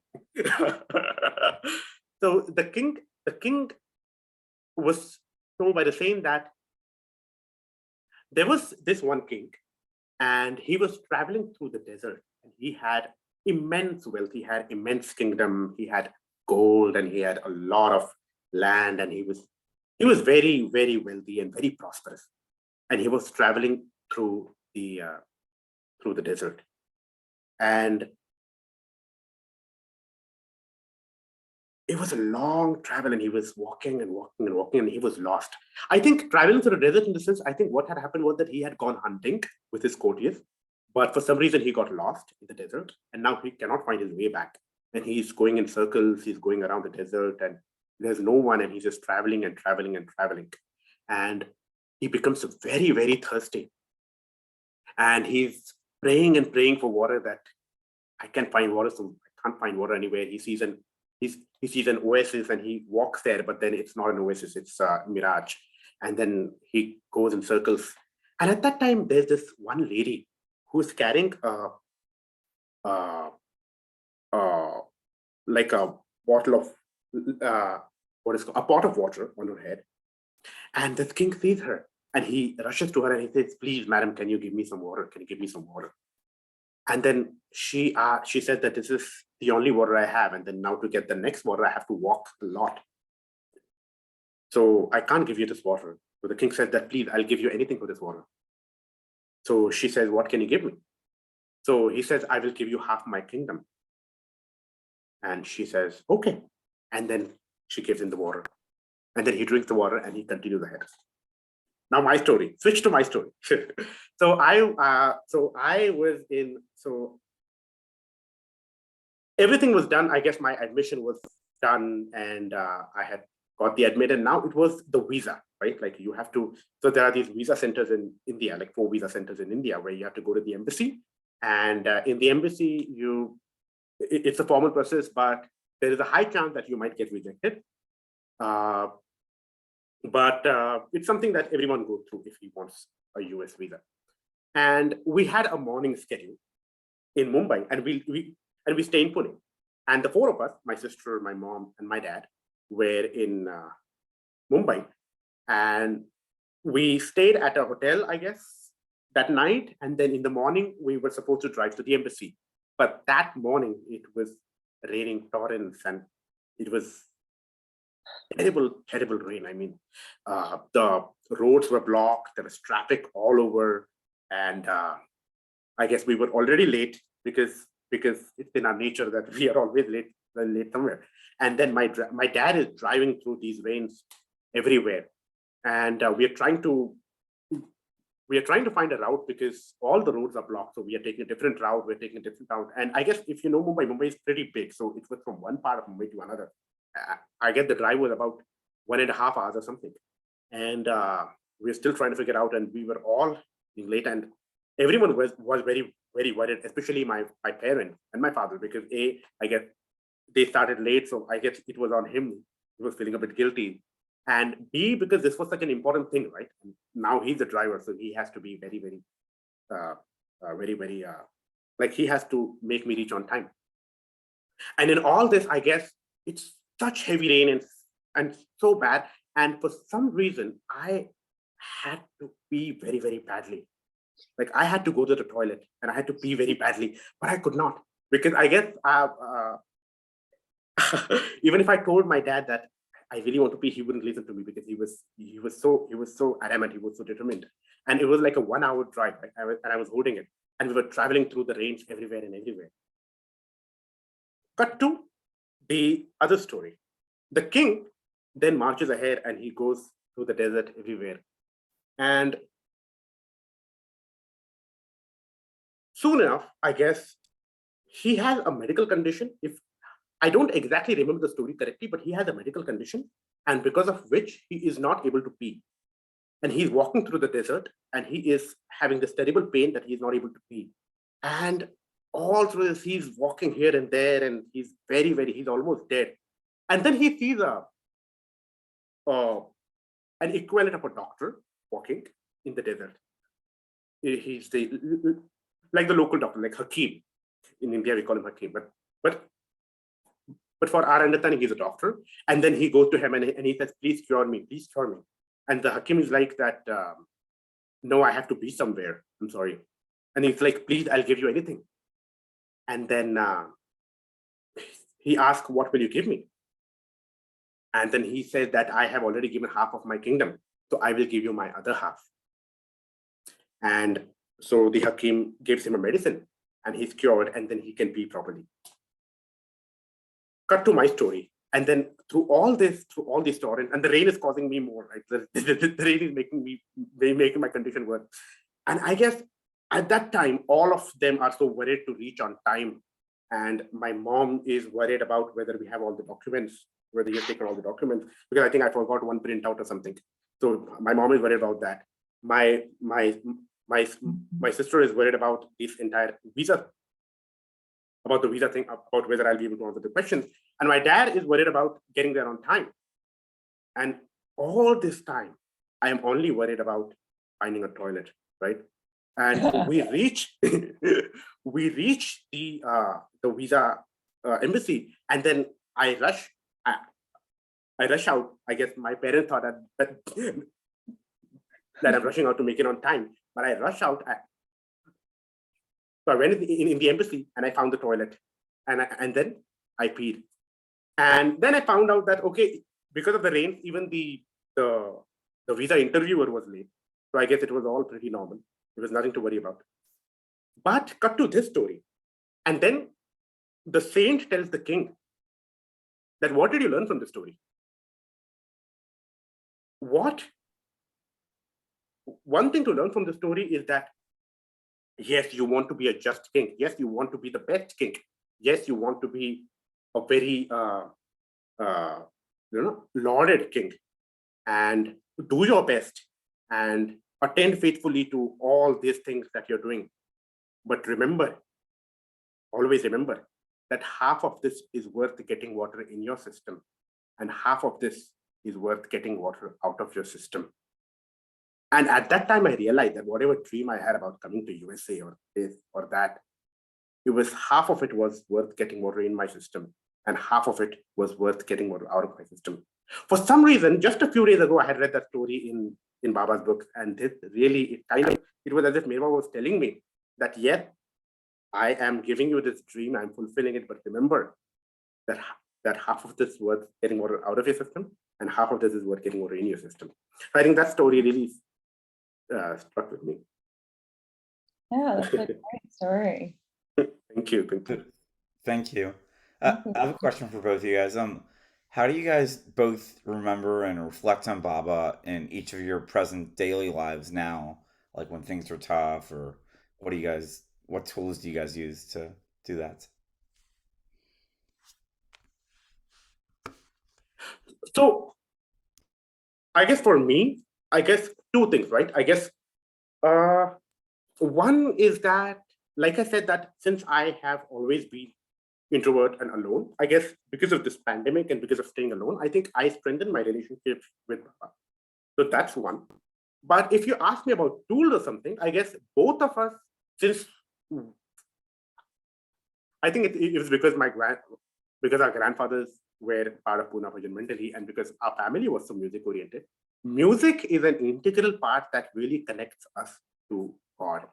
So the king was told by the saint that there was this one king, and he was traveling through the desert, and he had immense wealth. He had immense kingdom. He had gold, and he had a lot of land, and he was very, very wealthy and very prosperous. And he was traveling through the desert, and it was a long travel, and he was walking and walking and walking, and he was lost. I think traveling through the desert, in the sense, I think what had happened was that he had gone hunting with his courtiers, but for some reason he got lost in the desert, and now he cannot find his way back. And he's going in circles, he's going around the desert, and there's no one, and he's just traveling and traveling and traveling. And he becomes very, very thirsty. And he's praying and praying for water, that I can't find water, so I can't find water anywhere. He sees an oasis, and he walks there, but then it's not an oasis, it's a mirage. And then he goes in circles. And at that time, there's this one lady who's carrying like a bottle of a pot of water on her head. And the king sees her, and he rushes to her and he says, "Please, madam, can you give me some water? Can you give me some water?" And then she said that this is the only water I have, and then now to get the next water, I have to walk a lot. So I can't give you this water. So the king says that, please, I'll give you anything for this water. So she says, what can you give me? So he says, I will give you half my kingdom. And she says, okay. And then she gives him the water. And then he drinks the water and he continues ahead. Now my story, switch to my story. So everything was done. I guess my admission was done and I had got the admit, and now it was the visa, right? Like you have to, so there are these visa centers in India, like 4 visa centers in India where you have to go to the embassy. And in the embassy, it's a formal process, but there is a high chance that you might get rejected. But it's something that everyone goes through if he wants a US visa. And we had a morning schedule in Mumbai, and we stay in Pune. And the 4 of us, my sister, my mom, and my dad, were in Mumbai. And we stayed at a hotel, I guess, that night. And then in the morning, we were supposed to drive to the embassy. But that morning, it was raining torrents, and it was terrible rain. I mean, the roads were blocked. There was traffic all over. And I guess we were already late because it's in our nature that we are always late somewhere. And then my dad is driving through these rains everywhere. And we are trying to find a route because all the roads are blocked. So we are taking a different route. And I guess if you know Mumbai is pretty big. So it was from one part of Mumbai to another. I get the drive was about 1.5 hours or something. And we're still trying to figure out, and we were all late, and everyone was very, very worried, especially my parents and my father, because I guess they started late. So I guess it was on him. He was feeling a bit guilty. And B, because this was such an important thing, right? And now he's the driver, so he has to be very, like he has to make me reach on time. And in all this, I guess it's such heavy rain and so bad. And for some reason, I had to pee very, very badly. Like I had to go to the toilet and I had to pee very badly, but I could not, because I guess even if I told my dad that I really want to pee, he wouldn't listen to me, because he was so adamant, he was so determined. And it was like a 1-hour drive, right? I was holding it, and we were traveling through the rains everywhere. Cut to the other story. The king then marches ahead and he goes through the desert everywhere. And soon enough, I guess, he has a medical condition. If I don't exactly remember the story correctly, but he has a medical condition, and because of which he is not able to pee. And he's walking through the desert, and he is having this terrible pain that he's not able to pee. And all through this, he's walking here and there, and he's he's almost dead. And then he sees an equivalent of a doctor walking in the desert. He's like the local doctor, like Hakim. In India, we call him Hakim. But for our understanding, he's a doctor. And then he goes to him and he says, please cure me. And the Hakim is like that, no, I have to be somewhere. I'm sorry. And he's like, please, I'll give you anything. And then he asks, what will you give me? And then he said that I have already given half of my kingdom, so I will give you my other half. And so the Hakim gives him a medicine, and he's cured, and then he can pee properly. Cut to my story. And then through all this story, and the rain is causing me more, right? The rain is making my condition worse. And I guess at that time, all of them are so worried to reach on time. And my mom is worried about whether we have all the documents, whether you've taken all the documents, because I think I forgot one printout or something. So my mom is worried about that. My sister is worried about this entire visa, about the visa thing, about whether I'll be able to answer the questions. And my dad is worried about getting there on time. And all this time, I am only worried about finding a toilet, right? And we reach the visa embassy, and then I rush out. I guess my parents thought that I'm rushing out to make it on time, but I rush out. So I went in the embassy and I found the toilet, and then I peed. And then I found out that, okay, because of the rain, even the The visa interviewer was late. So I guess it was all pretty normal. There was nothing to worry about. But cut to this story. And then the saint tells the king that, what did you learn from the story? One thing to learn from the story is that, yes, you want to be a just king. Yes, you want to be the best king. Yes, you want to be a very lauded king, and do your best and attend faithfully to all these things that you're doing. But remember, always remember that half of this is worth getting water in your system, and half of this is worth getting water out of your system. And at that time, I realized that whatever dream I had about coming to USA or this or that, it was half of it was worth getting water in my system, and half of it was worth getting water out of my system. For some reason, just a few days ago, I had read that story in Baba's book, and this really, it was as if Mirva was telling me that, yes, I am giving you this dream, I'm fulfilling it, but remember that half of this is worth getting water out of your system, and half of this is worth getting water in your system. So I think that story really struck with me. Yeah, that's a great story. Thank you. Thank you. I have a question for both of you guys. How do you guys both remember and reflect on Baba in each of your present daily lives now? Like when things are tough, or what tools do you guys use to do that? So I guess for me, two things, right? I guess one is that, like I said, that since I have always been introvert and alone, I guess because of this pandemic and because of staying alone, I think I strengthened my relationships with Baba. So that's one. But if you ask me about tools or something, I guess both of us, since I think it was because our grandfathers were part of Pune Bhajan mentally, and because our family was so music oriented, music is an integral part that really connects us to God.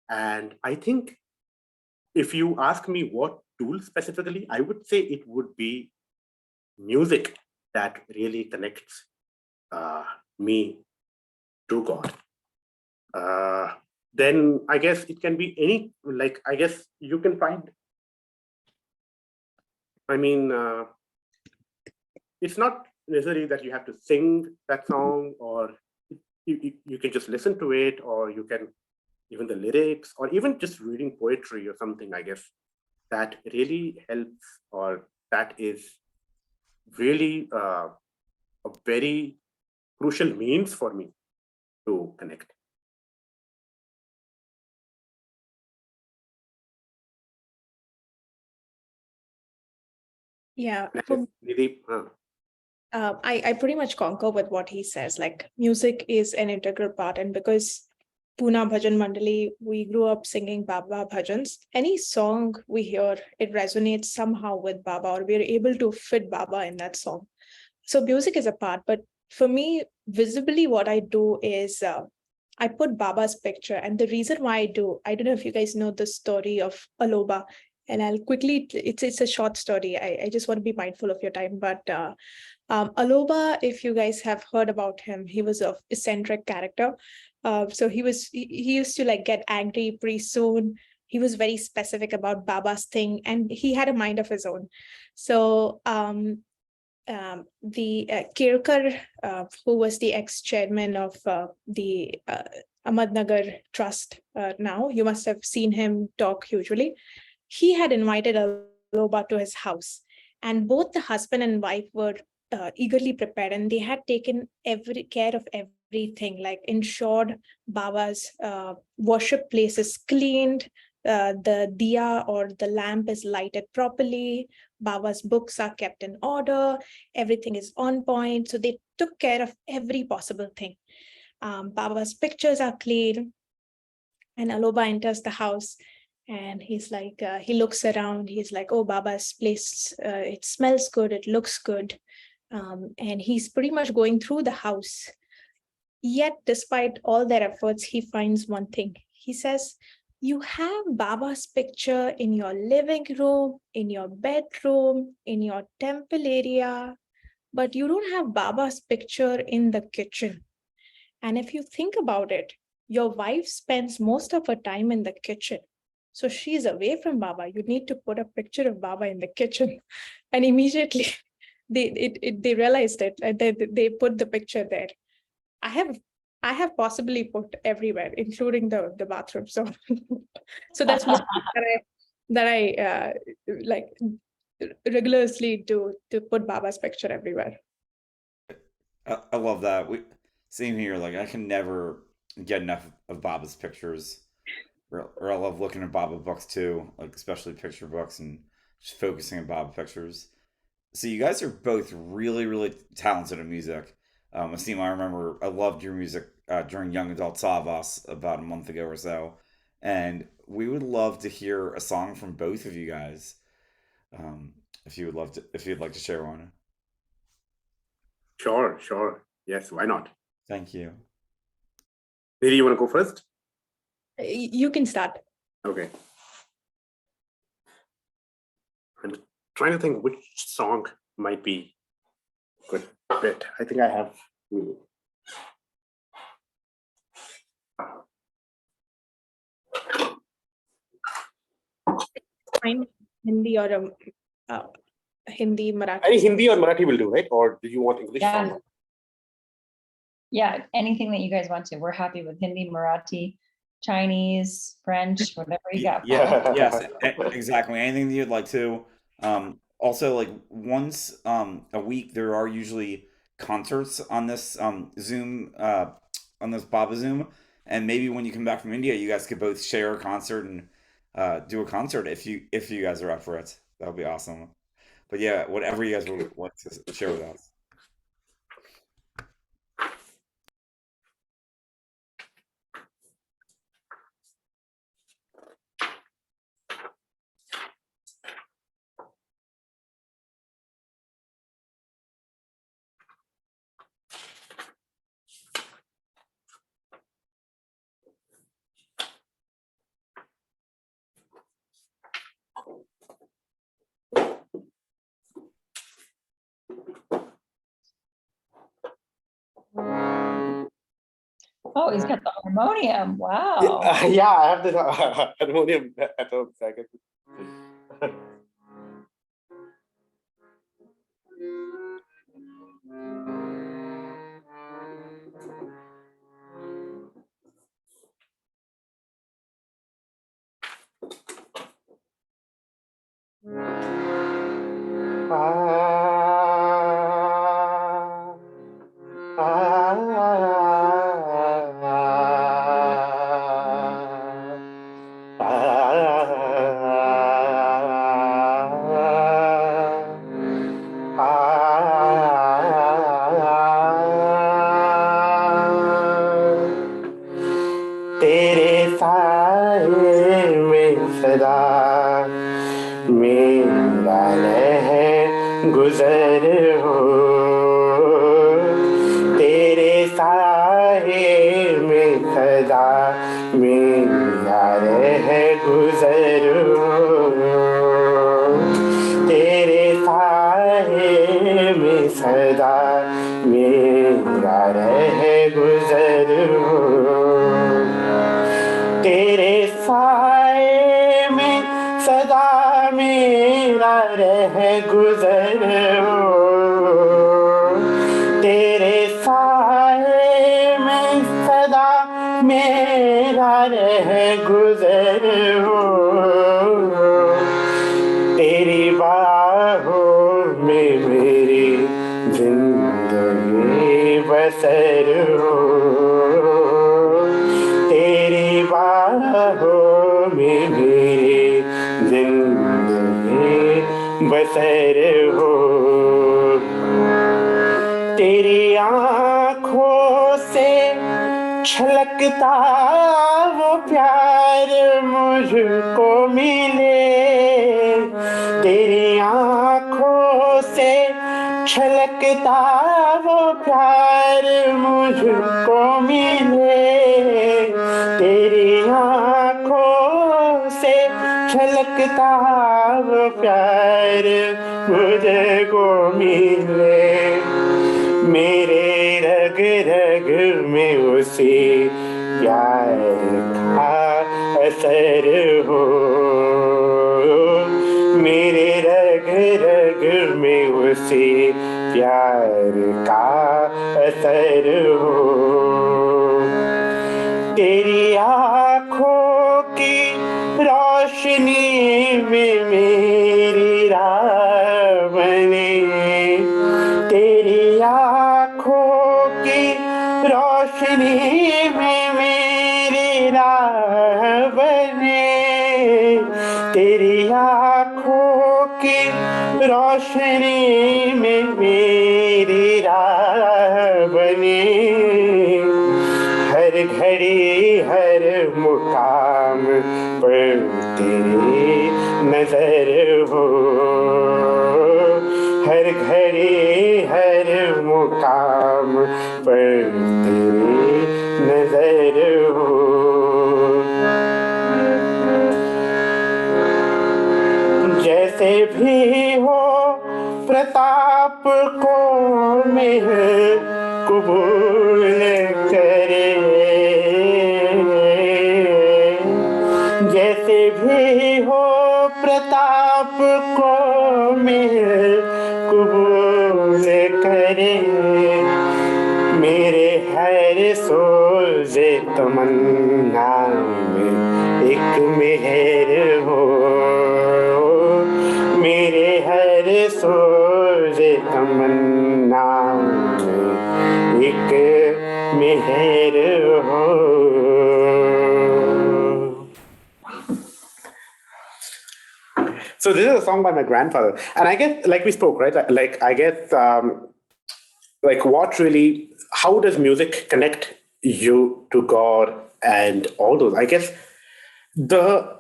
And I think if you ask me what tool specifically, I would say it would be music that really connects me to God. Then I guess it can be any, like, I guess you can find, it's not necessary that you have to sing that song, or you can just listen to it, or you can even the lyrics, or even just reading poetry or something, I guess, that really helps, or that is really a very crucial means for me to connect. Yeah. Uh, I pretty much concur with what he says. Like, music is an integral part, and because Pune Bhajan Mandali, we grew up singing Baba bhajans. Any song we hear, it resonates somehow with Baba, or we're able to fit Baba in that song. So music is a part, but for me, visibly, what I do is I put Baba's picture, and the reason why I don't know if you guys know the story of Aloba, and I'll quickly. It's a short story. I just want to be mindful of your time, but. Aloba, if you guys have heard about him, he was an eccentric character. So he used to like get angry pretty soon. He was very specific about Baba's thing, and he had a mind of his own. So the Kirkar, who was the ex-chairman of the Ahmednagar Trust, now you must have seen him talk usually. He had invited Aloba to his house, and both the husband and wife were eagerly prepared, and they had taken every care of everything, like ensured Baba's worship place is cleaned, the diya or the lamp is lighted properly, Baba's books are kept in order, everything is on point. So they took care of every possible thing. Baba's pictures are clean, and Aloba enters the house. And he's like, he looks around, he's like, oh, Baba's place, it smells good, it looks good. And he's pretty much going through the house. Yet, despite all their efforts, he finds one thing. He says, you have Baba's picture in your living room, in your bedroom, in your temple area, but you don't have Baba's picture in the kitchen. And if you think about it, your wife spends most of her time in the kitchen. So she's away from Baba. You need to put a picture of Baba in the kitchen. And immediately they realized it. And they put the picture there. I have possibly put everywhere, including the bathroom. So so that's one thing that I like rigorously do, to put Baba's picture everywhere. I love that. Same here. Like I can never get enough of Baba's pictures, or I love looking at Baba books too, like especially picture books and just focusing on Baba pictures. So you guys are both really, really talented in music. Aseem, I remember I loved your music during Young Adult Savas about a month ago or so, and we would love to hear a song from both of you guys. If you would love to, if you'd like to share one. Sure, sure. Yes, why not? Thank you. Maybe you want to go first? You can start. Okay. I'm trying to think which song might be good fit. I think I have. Fine. Hindi or Hindi, Marathi. Any Hindi or Marathi will do, right? Or do you want English Yeah. song? Yeah, anything that you guys want to. We're happy with Hindi, Marathi, Chinese, French, whatever you got. Yeah. Yes, exactly. Anything that you'd like to. Also, like once a week, there are usually concerts on this Zoom on this Baba Zoom, and maybe when you come back from India, you guys could both share a concert and do a concert if you guys are up for it. That would be awesome. But yeah, whatever you guys would like to share with us. Oh, he's got the harmonium. Wow. Yeah, I have the harmonium at home. So I can... तेरे साए में सदा मेरा रह गुजर हो तेरे साए में सदा मेरा रह गुजर हो तेरे साए में सदा मेरा रह गुजर हो तेरे साए में सदा मेरा रह गुजर हो तेरे साए में सदा मेरा रह गुजर हो तेरी बाहों में मेरी जिंदगी बसर हो तेरी बाहों में मेरी जिंदगी बसर हो तेरी आँखों से छलकता वो प्यार मुझको मिले तेरी आँखों से छलकता वो प्यार मुझको मिले तेरी आँखों से छलकता वो प्यार मुझको मिले मेरे रग रग में उसे प्यार का असर हो, मेरे रग रग में उसे प्यार का असर हो। तेरी आँखों की रोशनी में मेरी राह बने, तेरी आँखों की रोशनी में मेरी राह बने, तेरी आँखों की रोशनी में मेरी राह बने, हर घड़ी हर मुकाम पर तेरी नजर हो, हर घड़ी हर मुकाम पर तेरी नजर हो। जैसे भी हो प्रताप को मेह कबूल करे, जैसे भी हो प्रताप को मेह कबूल करे, मेरे हर सोज़े तमन्ना में एक मेहर हो, मेरे हर सोज़े तमन्ना में एक मेहर हो। So this is a song by my grandfather, and I guess, like we spoke, right? Like I guess, like what really, how does music connect you to God and all those? I guess the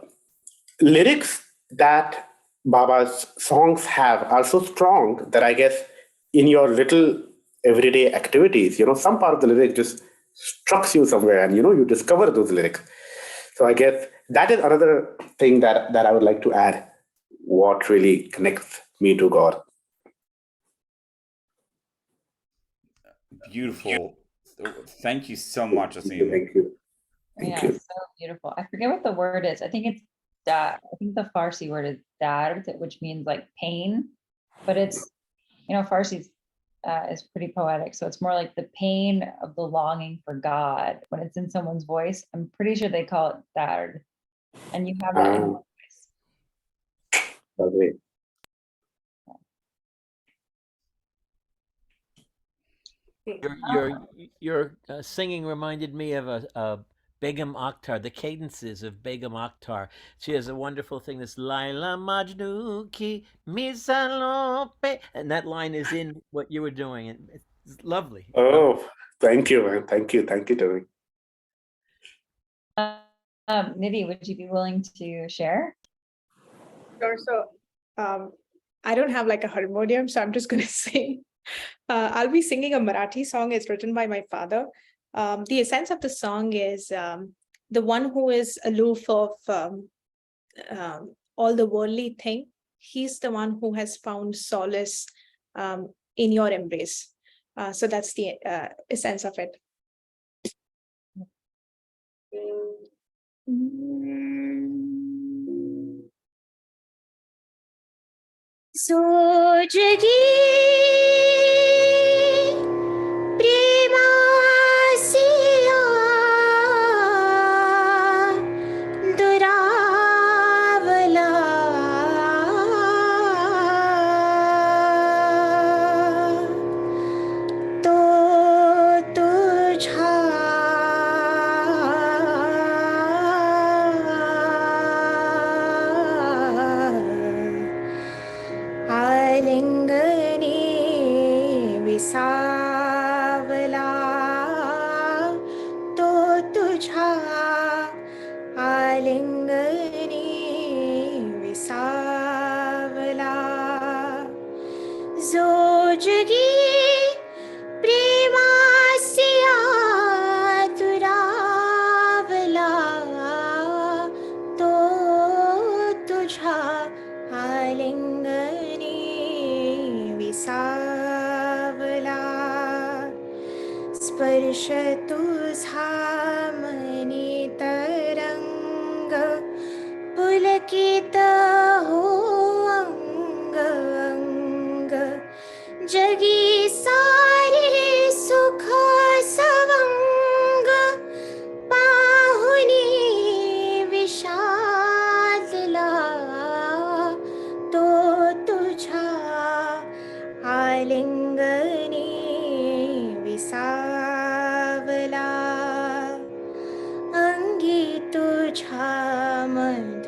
lyrics that Baba's songs have are so strong that I guess in your little everyday activities, some part of the lyric just strikes you somewhere, and you discover those lyrics. So I guess that is another thing that I would like to add. What really connects me to God? Beautiful. Thank you so much, Aseem. Thank you. Thank Yeah, you. so beautiful. I forget what the word is. I think it's dad. I think the Farsi word is dard, which means like pain, but it's, Farsi is pretty poetic. So it's more like the pain of the longing for God when it's in someone's voice. I'm pretty sure they call it dard, and you have that in your voice. Lovely. Your singing reminded me of a Begum Akhtar, the cadences of Begum Akhtar. She has a wonderful thing, this Laila Majnu ki misalope, and that line is in what you were doing, and it's lovely. Oh, thank you, man. Thank you, Tony. Nidhi, would you be willing to share? Sure. So I don't have like a harmonium, so I'm just going to sing. I'll be singing a Marathi song. It's written by my father. The essence of the song is the one who is aloof of all the worldly thing. He's the one who has found solace in your embrace. So that's the essence of it. सोजगी प्रेमासिया दुरावला तो तुझा आलिंगने विसावला तो तुझा आलिंगने विसावला जोजगी प्रेमासिया दुरावला तो तुझा आलिंगने विसावला मिशतु सामनि तरंग पुलकित हो अंग अंग जगी सारे सुख सवंग पाहुनी विषादला तो तुझा आलिंगनी विसावला अंगी तुझा मधुपरिमळ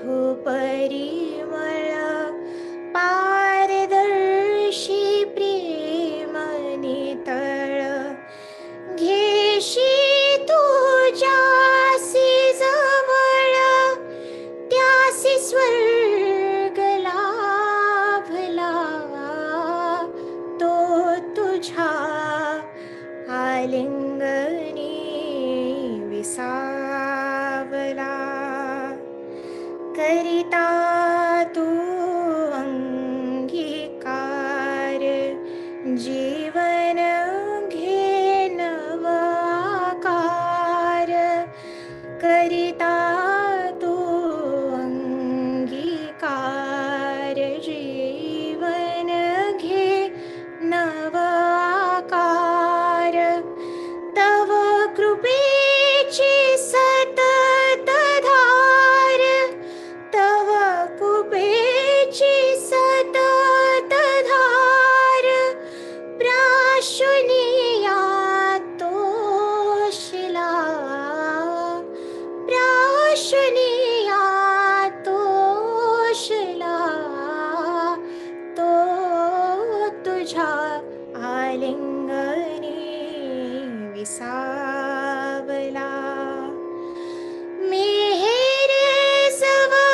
पारदर्शी प्रेम नितळ घेशी तुझ्यासी जवळ त्यासी स्वर्ग लाभला तो तुझा आलिंगनी विसावला करिता तू अंगीकार जीवन घे नवाकार करिता तू अंगीकार जीवन घे नवाकार तव कृपेची सतत धार तव कृपेची सतत धार प्राशुनिया तोषिला प्राशुनिया तोषिला तो तुझा आलिंगनी विसावला मेहेरे जवंतरात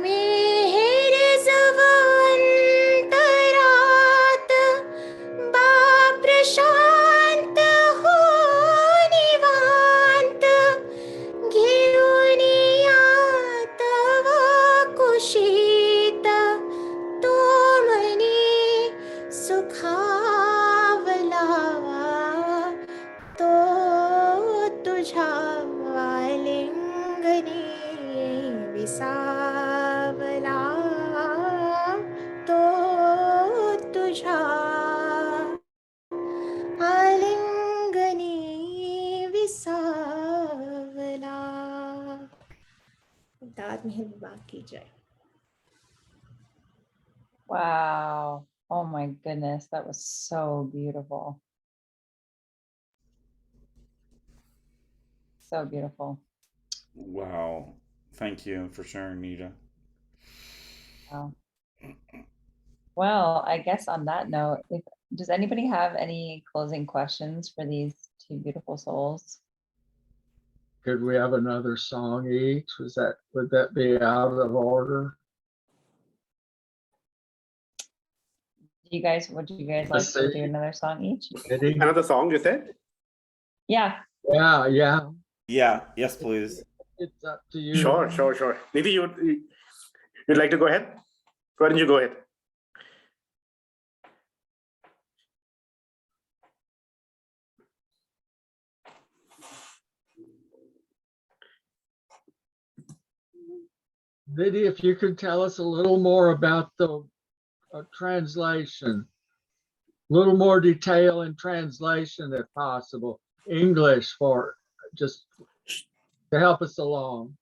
मेहेरे जवंतरात बा प्रशांत हो निवांत घेऊन तव कुशीत तो मनी सुखावला तो तुझा आलिंगनी विसावला तो तुझा आलिंगनी विसावला दाद मेहर बाकी जय Wow. Oh my goodness. That was so beautiful. So beautiful. Wow. Thank you for sharing, Nita. Wow. Well, I guess on that note, does anybody have any closing questions for these two beautiful souls? Could we have another song each? Would that be out of order? Would you guys like to do another song each? Another song, you said? Yeah. Yeah. Yeah. Yes, please. It's up to you. Sure. Nidhi, you'd like to go ahead? Why don't you go ahead? Nidhi, if you could tell us a little more about the translation, a little more detail in translation if possible, English for just to help us along.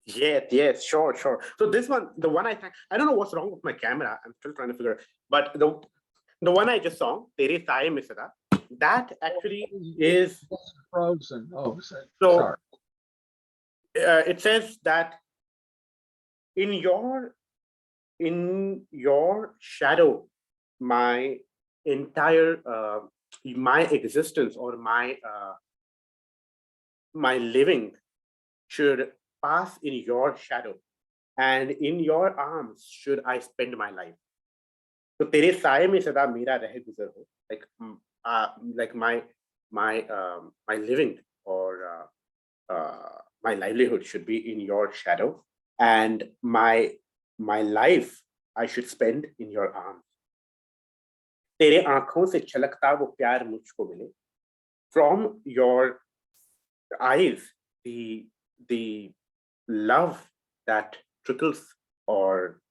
Yes, sure. So this one, the one I don't know what's wrong with my camera. I'm still trying to figure it. But the one I just saw, Tere Sai Misada, that actually is frozen. Oh, so sorry. It says that in your shadow, my entire my existence or my living should pass in your shadow, and in your arms should I spend my life. So तेरे साए में सदा मेरा रह गुजर हो, like my living or my livelihood should be in your shadow, and my life I should spend in your arms. तेरे आंखों से छलकता वो प्यार मुझको मिले. From your eyes, the love that trickles, or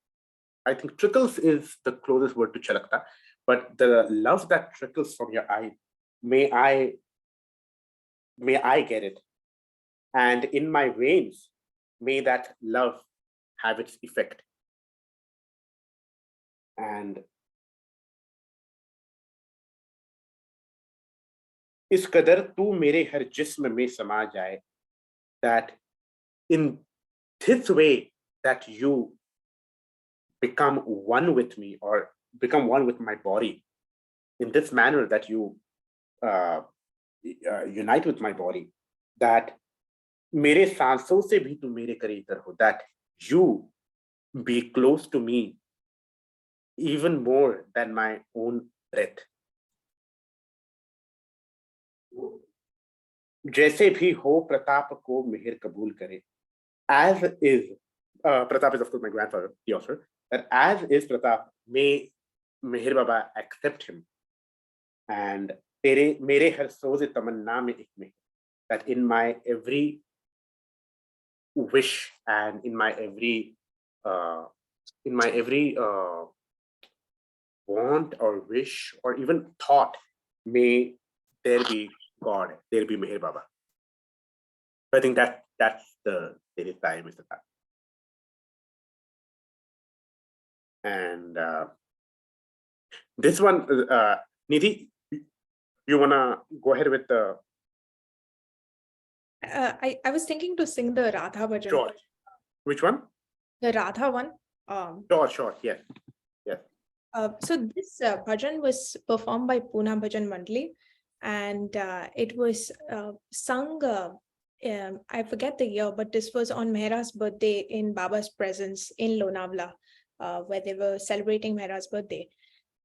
I think trickles is the closest word to chalakta, but the love that trickles from your eye, may I get it, and in my veins, may that love have its effect. And इस कदर तू मेरे हर जिस्म में समा जाए, that in this way that you become one with me, or become one with my body, in this manner that you unite with my body, that मेरे सांसों से भी तू मेरे करीब हो, that you be close to me even more than my own breath. जैसे भी हो प्रताप को मिहिर कबूल करे, as is Pratap is of course my grandfather, the author, that as is Pratap, may Mihir Baba accept him, and mere har soz tamanna mein ek mein, that in my every wish and in my every want or wish or even thought, may there be God, there be Mihir Baba. I think that's the time, Mr. Pat. And this one, Nidhi, you wanna go ahead with the? I was thinking to sing the Radha bhajan. Sure. Which one? The Radha one. Sure. Yes. So this bhajan was performed by Pune Bhajan Mandali, and it was sung. I forget the year, but this was on Mehra's birthday in Baba's presence in Lonavala, where they were celebrating Mehra's birthday.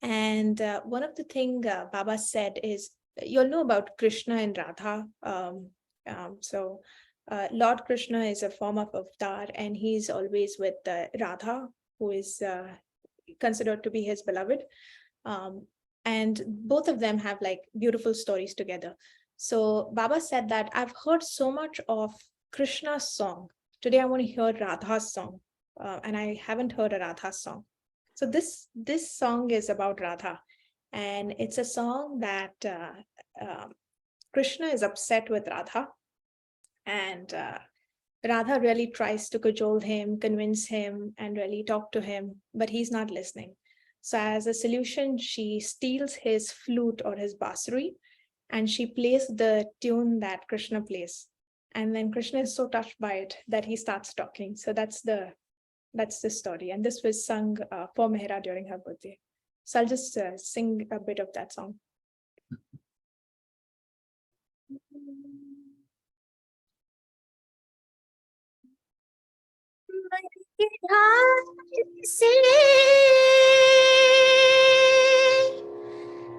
And one of the things Baba said is, you'll know about Krishna and Radha. So Lord Krishna is a form of avatar, and he's always with Radha, who is considered to be his beloved. And both of them have like beautiful stories together. So Baba said that I've heard so much of Krishna's song. Today I want to hear Radha's song, and I haven't heard a Radha song. So this song is about Radha, and it's a song that Krishna is upset with Radha, and Radha really tries to cajole him, convince him, and really talk to him, but he's not listening. So as a solution, she steals his flute or his bansuri, and she plays the tune that Krishna plays. And then Krishna is so touched by it that he starts talking. So that's the story. And this was sung for Mehra during her birthday. So I'll just sing a bit of that song.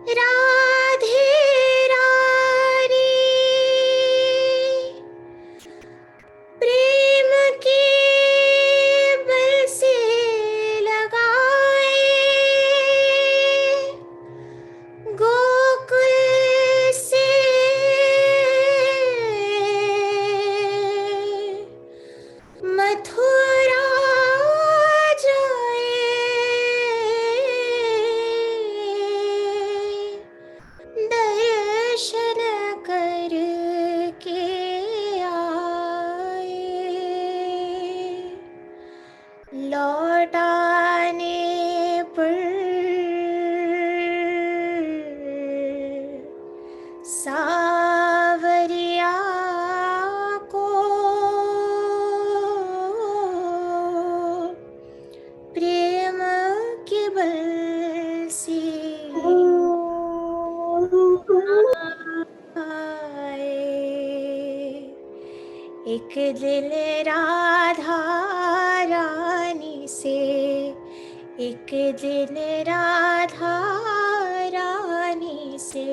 Radhe रानी प्रेम की बरसे लगाए गोकुल से मथुरा जाए दर्शन करके आए लौटाने पर सावरिया को प्रेम के बरसी एक दिन राधा रानी से एक दिन राधा रानी से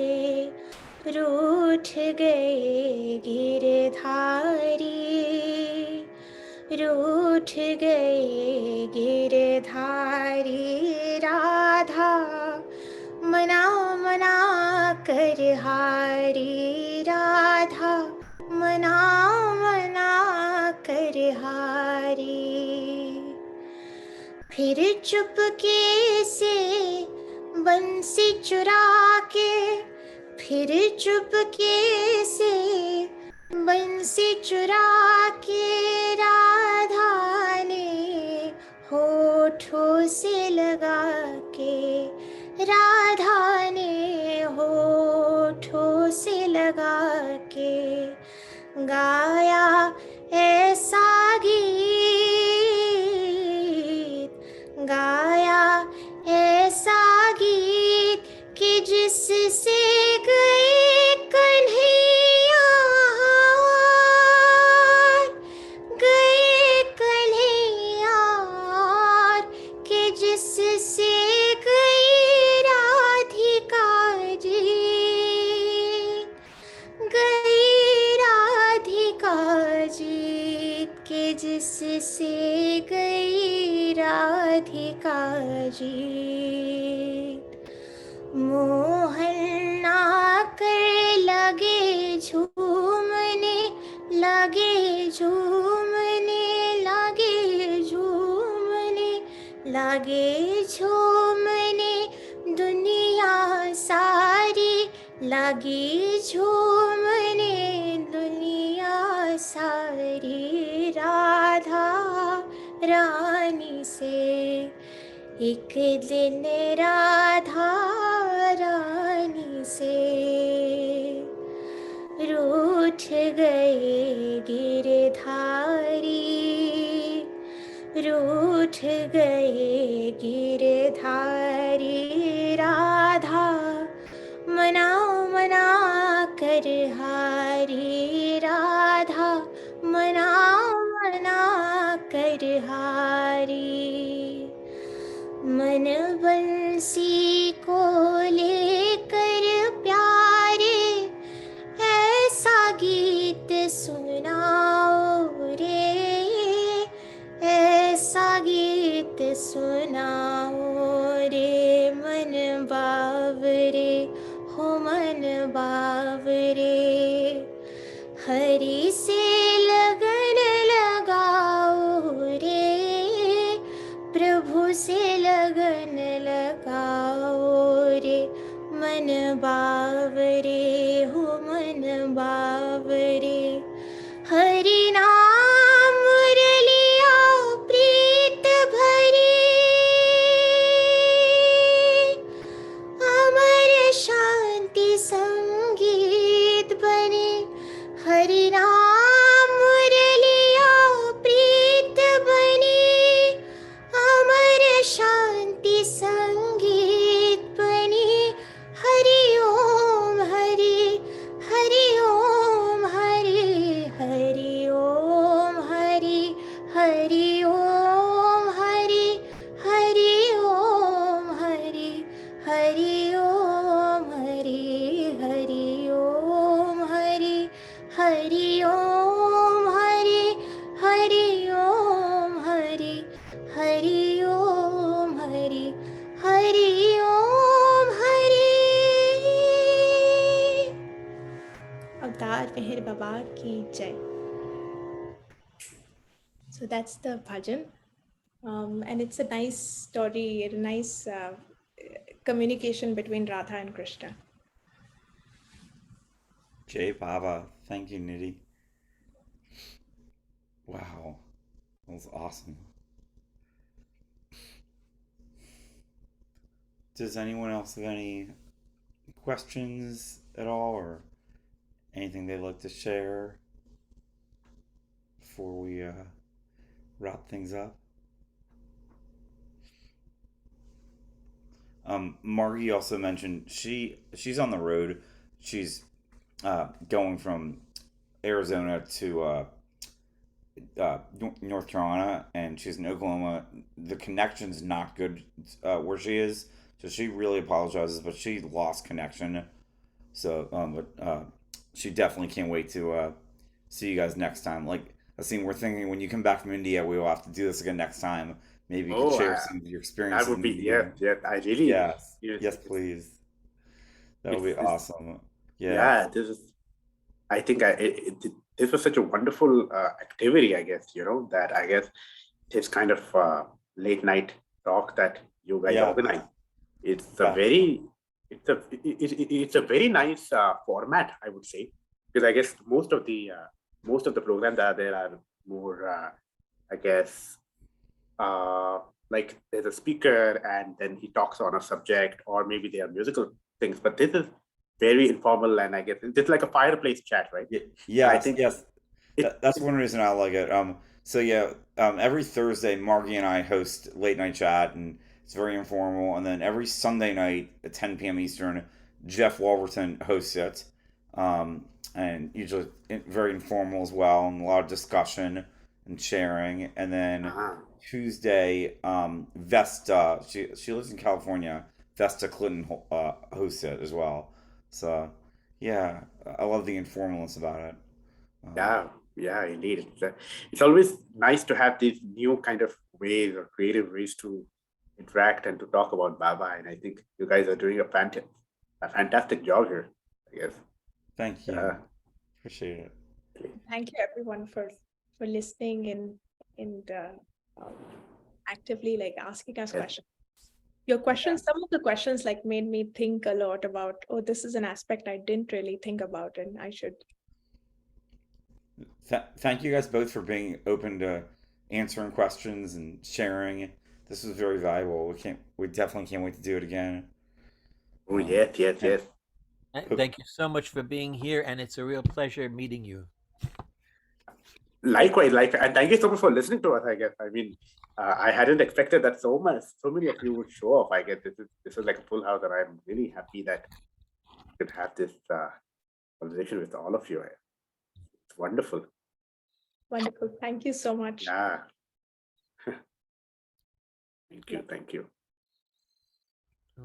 रूठ गए गिरधारी रूठ गए गिरधारी राधा मना मना कर हारी राधा, मना मना कर हारी। फिर चुपके से बंसी चुरा के, फिर चुपके से बंसी चुरा के राधा ने होठों से लगा के, राधा ने होठों से लगा के गाया ऐसा गीत, गाया ऐसा गीत कि जिससे गए कन्हैया, गए कन्हैया, कि जिससे गई राधिका जी, गई राधिका जी, के जिससे गई राधिका जी। मोहन आकर लगे झूमने, लगे झूमने, लगे झूमने, लगे झूमने दुनिया सारी, लगी झूमने दुनिया सारी। राधा रानी से एक दिन राधा रानी से रूठ गए गिरधारी, रूठ गए गिरधारी। राधा मना मना कर हारी, राधा मना मना कर हारी। मन बंसी को लेकर प्यारे ऐसा गीत सुनाओ रे, ऐसा गीत सुनाओ रे। मन बावरे हो मन बावरे, हरि से लगन लगाओ रे, प्रभु से लगन लगाओ रे। मन बावरे हो मन बावरे, हरि नाम मुरलिया प्रीत भरी, अमर शांति संगीत बने। हरि नाम मुरलिया प्रीत बनी, अमर शांति संगीत बनी। हरि ओम हरि, हरि ओम हरि, हरि ओम हरि, हरि ओम हरि, हरि ओम हरि, हरि ओम हरि, हरि ओम हरि, हरि ओम हरि, हरि ओम हरि, हरि ओम हरि, हरि ओम हरि। अवतार मेहर बाबा की जय. So that's the bhajan, and it's a nice story, a nice communication between Radha and Krishna. Jay Baba. Thank you, Nidhi. Wow. That was awesome. Does anyone else have any questions at all or anything they'd like to share before we wrap things up? Margie also mentioned she's on the road. She's going from Arizona to North Carolina, and she's in Oklahoma. The connection's not good where she is, so she really apologizes. But she lost connection, so but she definitely can't wait to see you guys next time. Like Aseem, we're thinking when you come back from India, we will have to do this again next time. Maybe you could share some of your experiences That would in be, India. yeah, I really, Yes, yes, yes, please. That would be It's awesome. Yeah. yeah, I think this was such a wonderful activity, I guess, that I guess this kind of late night talk that you guys Yeah. organize. It's a Yeah. very, it's a very nice format, I would say, because I guess most of the programs that are there are more, I guess, like there's a speaker and then he talks on a subject, or maybe they are musical things. But this is very informal, and I guess it's like a fireplace chat, right? And I Yes, think yes. it, That's one reason I like it. So yeah, every Thursday, Margie and I host late night chat, and it's very informal. And then every Sunday night at 10 p.m. Eastern, Jeff Wolverton hosts it, and usually very informal as well, and a lot of discussion and sharing. And then uh, Tuesday, Vesta, she lives in California. Vesta Clinton hosts it as well. So yeah, I love the informalness about it. Um, yeah, yeah, indeed. It's always nice to have these new kind of ways or creative ways to interact and to talk about Baba. And I think you guys are doing a fantastic job here, I guess. Thank Yeah. you. Appreciate it. Thank you everyone for listening and um, actively like asking us Yes. questions. Your questions, some of the questions like made me think a lot about, oh, this is an aspect I didn't really think about, and I should. Thank you guys both for being open to answering questions and sharing. This was very valuable. We definitely can't wait to do it again. Oh, yes, yes, And yes. Thank you so much for being here, and it's a real pleasure meeting you. Likewise, and thank you so much for listening to us. I guess. I mean, I hadn't expected that so many of you would show up. I guess this is like a full house, and I'm really happy that we could have this conversation with all of you. It's wonderful. Wonderful. Thank you so much. Yeah. Thank you. Thank you.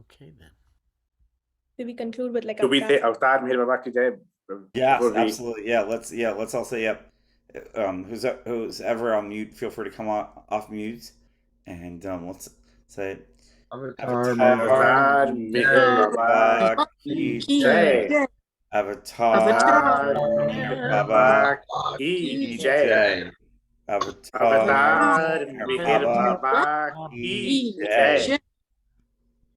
Okay, then. Do we conclude with like Do we say avatar? Avatar Meher Baba ki Jai? yes, before we- absolutely. Let's all say yep. Who's ever on mute, feel free to come off mute, and let's say Avatar, Avatar Meher Meher Baba Baba ki ki Jai. Jai. Avatar Avatar Meher Meher Baba Baba ki ki Jai. Jai. Avatar Avatar Meher Meher Baba Baba ki ki Jai. Jai.